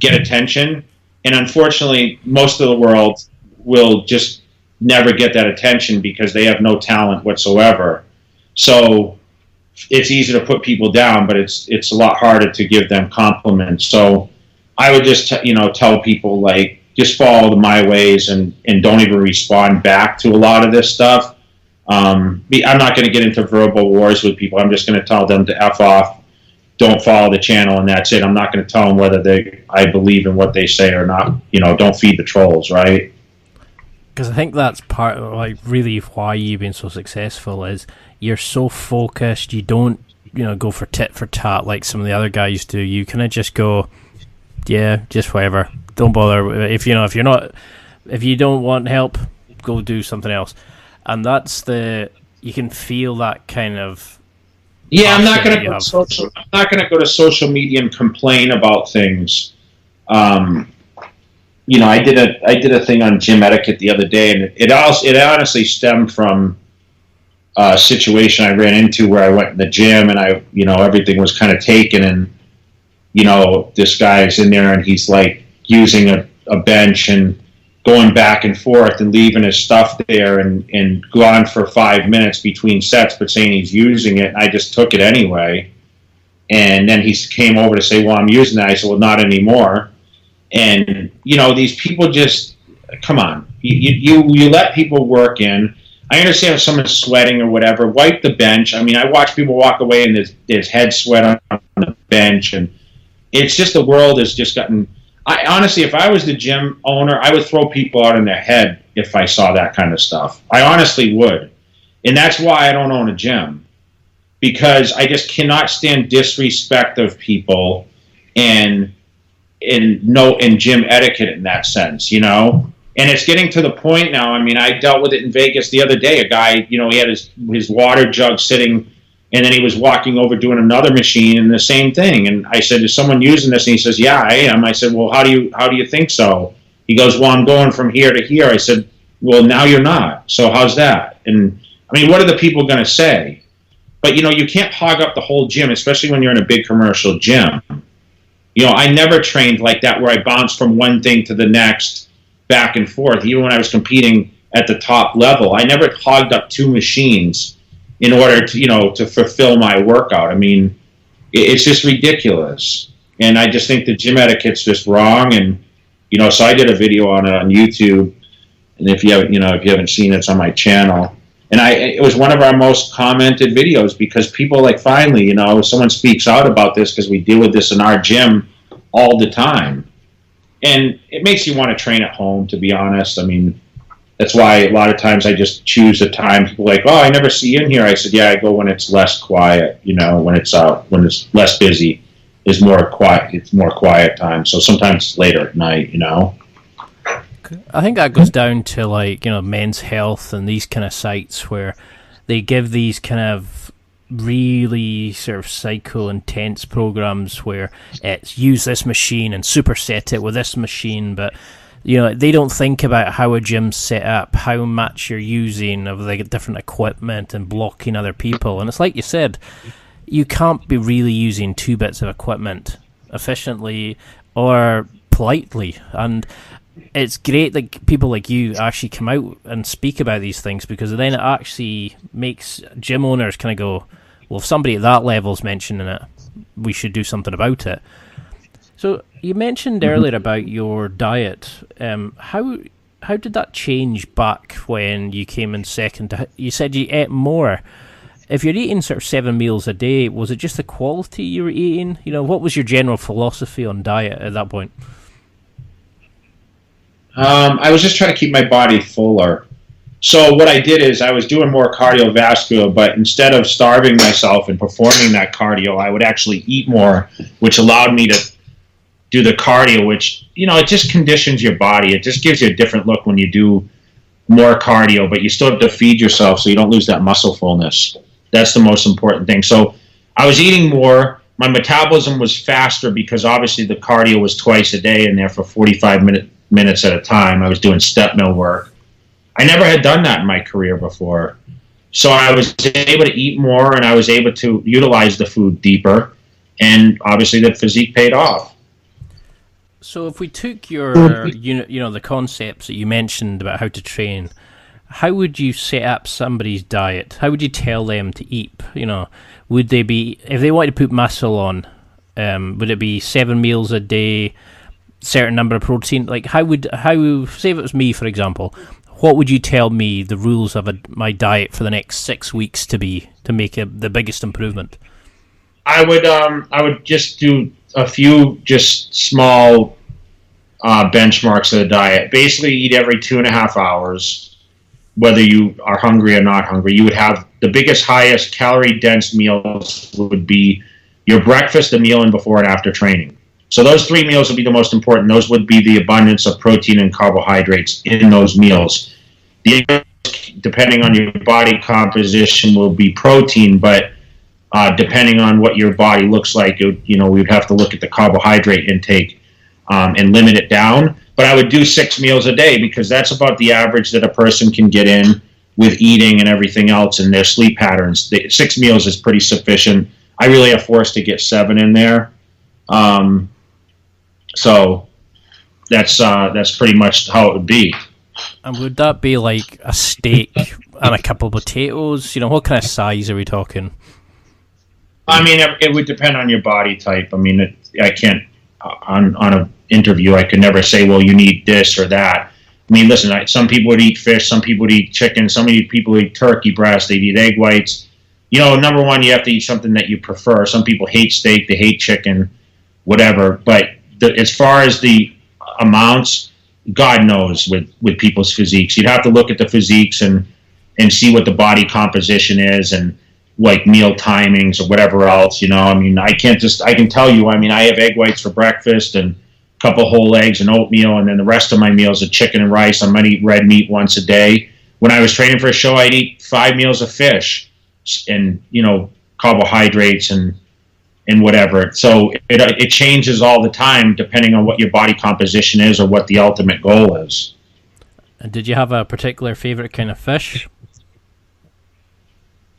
get attention, and unfortunately most of the world will just never get that attention because they have no talent whatsoever. So it's easy to put people down, but it's a lot harder to give them compliments. So I would just tell people, like, just follow my ways, and don't even respond back to a lot of this stuff. I'm not going to get into verbal wars with people. I'm just going to tell them to F off, don't follow the channel, and that's it. I'm not going to tell them whether I believe in what they say or not. Don't feed the trolls, right? Because I think that's part of, like, really why you've been so successful, is you're so focused. You don't go for tit for tat like some of the other guys do. You kind of just go, yeah, just whatever. Don't bother. If you don't want help, go do something else. And that's you can feel that kind of. Yeah, I'm not going to go to social media and complain about things. I did a thing on gym etiquette the other day, and it honestly stemmed from a situation I ran into where I went in the gym, and everything was kind of taken, and this guy's in there, and he's like using a bench and going back and forth and leaving his stuff there, and gone for 5 minutes between sets, but saying he's using it. And I just took it anyway. And then he came over to say, well, I'm using that. I said, well, not anymore. And, these people just, come on. You let people work in. I understand if someone's sweating or whatever, wipe the bench. I mean, I watch people walk away and there's head sweat on the bench. And it's just, the world has just gotten... honestly, if I was the gym owner, I would throw people out in their head if I saw that kind of stuff. I honestly would. And that's why I don't own a gym. Because I just cannot stand disrespect of people and gym etiquette in that sense, And it's getting to the point now. I mean, I dealt with it in Vegas the other day. A guy, he had his water jug sitting, and then he was walking over doing another machine, and the same thing. And I said, is someone using this? And he says, yeah, I am. I said, well, how do you think so? He goes, well, I'm going from here to here. I said, well, now you're not. So how's that? And I mean, what are the people going to say? But, you can't hog up the whole gym, especially when you're in a big commercial gym. I never trained like that where I bounced from one thing to the next back and forth. Even when I was competing at the top level, I never hogged up two machines in order to, to fulfill my workout. I mean, it's just ridiculous. And I just think the gym etiquette's just wrong. And, so I did a video on it on YouTube. And if you haven't seen it, it's on my channel. And it was one of our most commented videos because people finally, someone speaks out about this because we deal with this in our gym all the time. And it makes you want to train at home, to be honest. I mean, that's why a lot of times I just choose a time. People are like, oh, I never see you in here. I said, yeah, I go when it's less quiet, when it's less busy. Is more quiet. It's more quiet time. So sometimes later at night, I think that goes down to Men's Health and these kind of sites where they give these kind of really sort of psycho intense programs where it's use this machine and superset it with this machine, but they don't think about how a gym's set up, how much you're using of different equipment and blocking other people. And it's like you said, you can't be really using two bits of equipment efficiently or politely. And it's great that people like you actually come out and speak about these things, because then it actually makes gym owners kind of go, well, if somebody at that level's mentioning it, we should do something about it. So you mentioned earlier about your diet. How did that change back when you came in second? You said you ate more. If you're eating sort of 7 meals a day, was it just the quality you were eating? What was your general philosophy on diet at that point? I was just trying to keep my body fuller. So what I did is I was doing more cardiovascular, but instead of starving myself and performing that cardio, I would actually eat more, which allowed me to do the cardio, which, it just conditions your body. It just gives you a different look when you do more cardio, but you still have to feed yourself so you don't lose that muscle fullness. That's the most important thing. So I was eating more. My metabolism was faster because obviously the cardio was twice a day in there for 45 minutes at a time. I was doing step mill work. I never had done that in my career before. So I was able to eat more and I was able to utilize the food deeper. And obviously the physique paid off. So if we took your, the concepts that you mentioned about how to train, how would you set up somebody's diet? How would you tell them to eat? Would they be, if they wanted to put muscle on, would it be 7 meals a day, certain number of protein? How say if it was me, for example, what would you tell me the rules of my diet for the next 6 weeks to be to make the biggest improvement? I would just do a few just small benchmarks of the diet. Basically, eat every 2.5 hours. Whether you are hungry or not hungry, you would have the biggest, highest calorie-dense meals would be your breakfast, the meal, and before and after training. So those 3 meals would be the most important. Those would be the abundance of protein and carbohydrates in those meals. Depending on your body composition, will be protein, but depending on what your body looks like, we'd have to look at the carbohydrate intake and limit it down. But I would do 6 meals a day because that's about the average that a person can get in with eating and everything else and their sleep patterns. 6 meals is pretty sufficient. I really have forced to get 7 in there. So that's pretty much how it would be. And would that be like a steak and a couple of potatoes? What kind of size are we talking? I mean, it would depend on your body type. I mean, I can't, on an interview, I could never say, well, you need this or that. I mean, listen, some people would eat fish, some people would eat chicken, some people eat turkey breast, they'd eat egg whites. Number one, you have to eat something that you prefer. Some people hate steak, they hate chicken, whatever. But as far as the amounts, God knows with people's physiques. You'd have to look at the physiques and see what the body composition is and like meal timings or whatever else, I mean, I can tell you, I mean, I have egg whites for breakfast and a couple whole eggs and oatmeal, and then the rest of my meals are chicken and rice. I might eat red meat once a day. When I was training for a show, I'd eat 5 meals of fish and, carbohydrates and whatever. So it changes all the time depending on what your body composition is or what the ultimate goal is. And did you have a particular favorite kind of fish?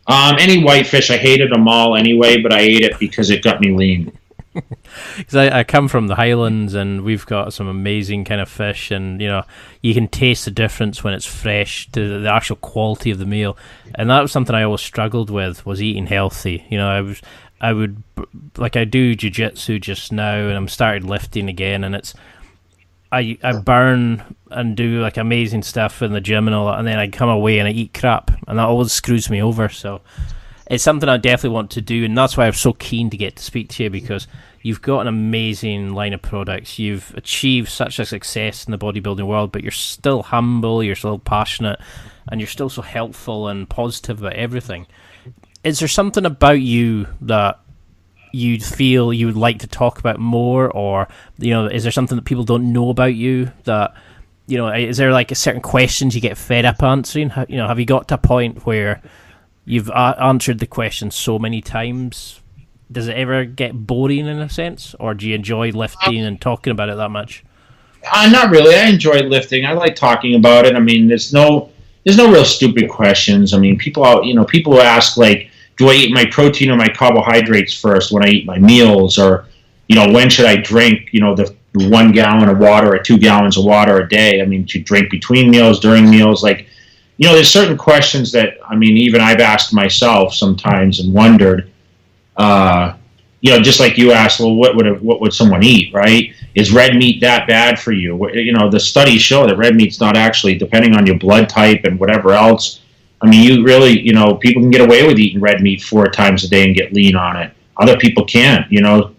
Any whitefish, I hated them all anyway, but I ate it because it got me lean. Because I come from the Highlands, and we've got some amazing kind of fish, and you can taste the difference when it's fresh to the actual quality of the meal. And that was something I always struggled with, was eating healthy. I would like, I do jiu-jitsu just now, and I'm started lifting again, and I burn and do like amazing stuff in the gym and all that, and then I come away and I eat crap, and that always screws me over. So it's something I definitely want to do, and that's why I'm so keen to get to speak to you, because you've got an amazing line of products. You've achieved such a success in the bodybuilding world, but you're still humble, you're still passionate, and you're still so helpful and positive about everything. Is there something about you that you feel you would like to talk about more, or is there something that people don't know about you that is there like a certain questions you get fed up answering? Have you got to a point where you've answered the question so many times? Does it ever get boring in a sense, or do you enjoy lifting and talking about it that much? Not really. I enjoy lifting. I like talking about it. I mean, there's no real stupid questions. I mean, people ask, like, do I eat my protein or my carbohydrates first when I eat my meals, or when should I drink the 1 gallon of water or 2 gallons of water a day? I mean, to drink between meals, during meals, like, there's certain questions that, I mean, even I've asked myself sometimes and wondered. Just like you asked, well, what would someone eat, right? Is red meat that bad for you? The studies show that red meat's not actually, depending on your blood type and whatever else. I mean, you really, people can get away with eating red meat 4 times a day and get lean on it. Other people can't.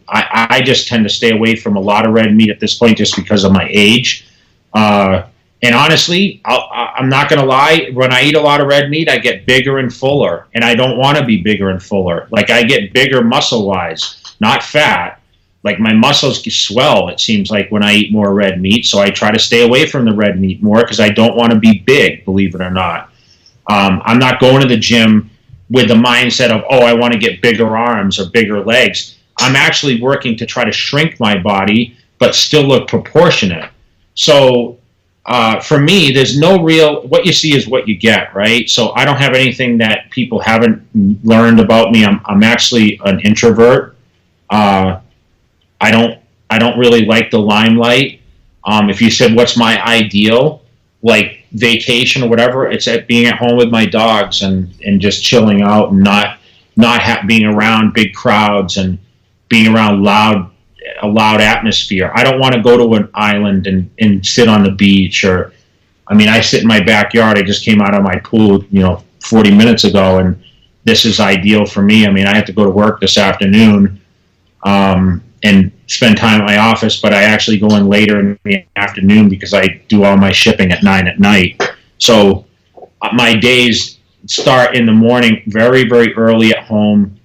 I just tend to stay away from a lot of red meat at this point just because of my age. And honestly, I'm not going to lie. When I eat a lot of red meat, I get bigger and fuller, and I don't want to be bigger and fuller. Like, I get bigger muscle-wise, not fat. Like, my muscles swell, it seems like, when I eat more red meat. So I try to stay away from the red meat more because I don't want to be big, believe it or not. I'm not going to the gym with the mindset of, I want to get bigger arms or bigger legs. I'm actually working to try to shrink my body, but still look proportionate. So for me, there's no real, what you see is what you get, right? So I don't have anything that people haven't learned about me. I'm actually an introvert. I don't really like the limelight. If you said, what's my ideal, like vacation or whatever, it's at being at home with my dogs and just chilling out and not being around big crowds and being around a loud atmosphere. I don't want to go to an island and sit on the beach, or, I mean, I sit in my backyard. I just came out of my pool, 40 minutes ago, and this is ideal for me. I mean, I have to go to work this afternoon and spend time at my office, but I actually go in later in the afternoon because I do all my shipping at 9 at night. So my days start in the morning very, very early at home.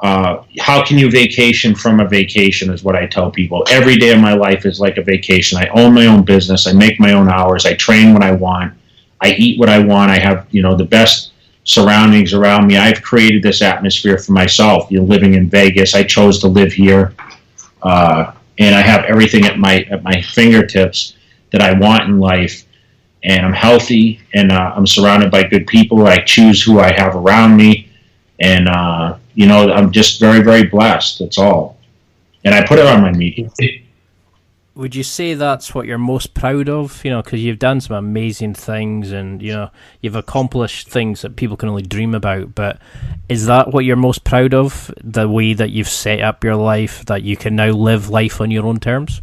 How can you vacation from a vacation is what I tell people. Every day of my life is like a vacation. I own my own business. I make my own hours. I train when I want. I eat what I want. I have, the best surroundings around me. I've created this atmosphere for myself. Living in Vegas, I chose to live here. And I have everything at my fingertips that I want in life. And I'm healthy, and I'm surrounded by good people. I choose who I have around me. And, I'm just very, very blessed. That's all. And I put it on my media. Would you say that's what you're most proud of? Because you've done some amazing things, and, you've accomplished things that people can only dream about. But is that what you're most proud of? The way that you've set up your life, that you can now live life on your own terms?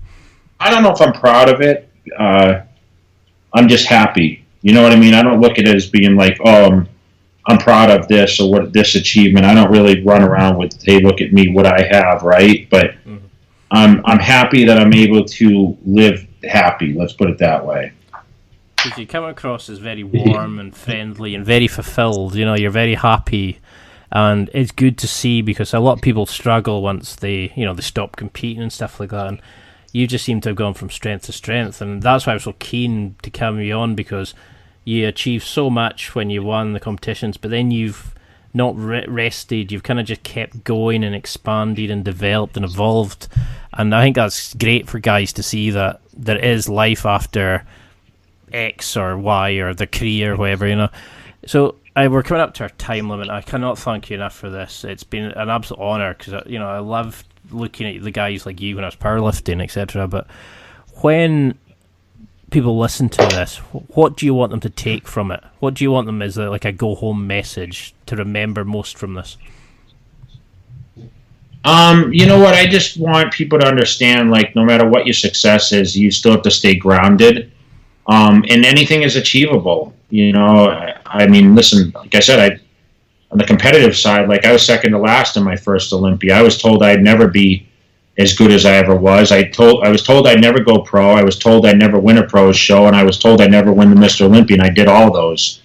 I don't know if I'm proud of it. I'm just happy. You know what I mean? I don't look at it as being like, I'm proud of this or what this achievement. I don't really run around with, hey, look at me, what I have, right? But I'm happy that I'm able to live happy. Let's put it that way. Because you come across as very warm and friendly and very fulfilled. You're very happy, and it's good to see, because a lot of people struggle once they stop competing and stuff like that. And you just seem to have gone from strength to strength, and that's why I was so keen to come you on, because you achieved so much when you won the competitions, but then you've not rested. You've kind of just kept going and expanded and developed and evolved. And I think that's great for guys to see that there is life after X or Y or the career or whatever, So we're coming up to our time limit. I cannot thank you enough for this. It's been an absolute honour, because, I love looking at the guys like you when I was powerlifting, etc. But when people listen to this, what do you want them to take from it? What do you want them as like a go-home message to remember most from this? You know what? I just want people to understand, like, no matter what your success is, you still have to stay grounded. And anything is achievable. You know, I mean, listen, like I said, on the competitive side, like, I was second to last in my first Olympia. I was told I'd never be as good as I ever was. I was told I'd never go pro. I was told I'd never win a pro show, and I was told I'd never win the Mr. Olympia, and I did all those.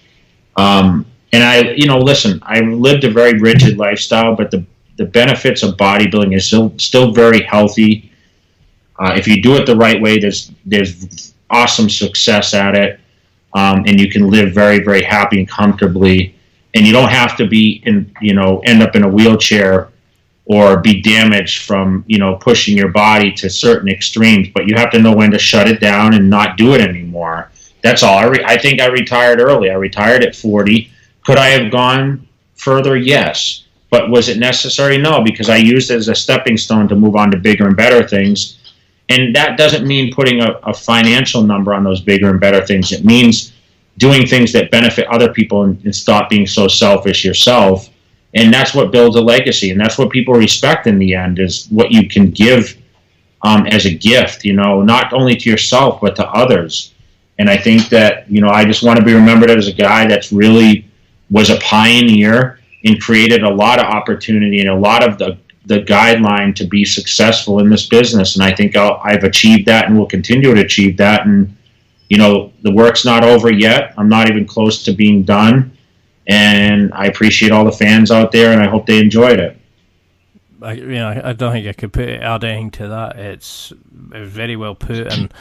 And listen, I lived a very rigid lifestyle, but the benefits of bodybuilding is still very healthy. If you do it the right way, there's awesome success at it, and you can live very, very happy and comfortably. And you don't have to end up in a wheelchair or be damaged from, pushing your body to certain extremes. But you have to know when to shut it down and not do it anymore. That's all. I think I retired early. I retired at 40. Could I have gone further? Yes. But was it necessary? No, because I used it as a stepping stone to move on to bigger and better things. And that doesn't mean putting a financial number on those bigger and better things. It means doing things that benefit other people and stop being so selfish yourself. And that's what builds a legacy. And that's what people respect in the end, is what you can give as a gift, not only to yourself, but to others. And I think that, I just want to be remembered as a guy that's really was a pioneer and created a lot of opportunity and a lot of the guideline to be successful in this business. And I think I've achieved that and will continue to achieve that. And, the work's not over yet. I'm not even close to being done. And I appreciate all the fans out there, and I hope they enjoyed it. I don't think I could add anything to that. It's very well put, and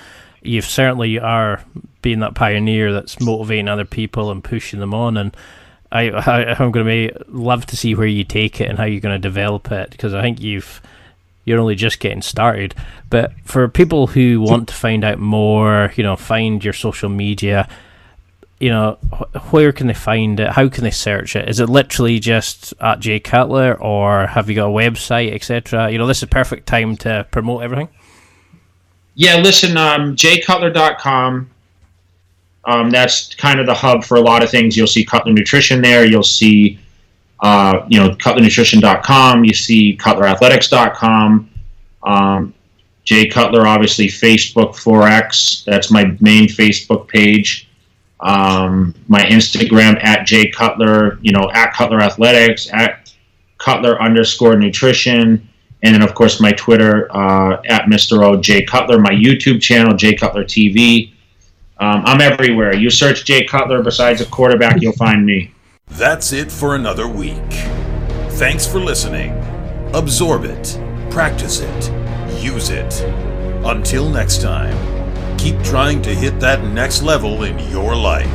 you certainly are being that pioneer that's motivating other people and pushing them on. And I'm going to love to see where you take it and how you're going to develop it, because I think you're only just getting started. But for people who want to find out more, find your social media, where can they find it? How can they search it? Is it literally just at Jay Cutler, or have you got a website, etc.? This is a perfect time to promote everything. Yeah, listen, jaycutler.com. That's kind of the hub for a lot of things. You'll see Cutler Nutrition there. You'll see, cutlernutrition.com. You see cutlerathletics.com. Jay Cutler, obviously, Facebook 4X. That's my main Facebook page. My Instagram at Jay Cutler, at Cutler Athletics, at Cutler_nutrition. And then, of course, my Twitter, at Mr. O. Jay Cutler. My YouTube channel, Jay Cutler TV. I'm everywhere. You search Jay Cutler, besides a quarterback, you'll find me. That's it for another week. Thanks for listening. Absorb it, practice it, use it. Until next time, keep trying to hit that next level in your life.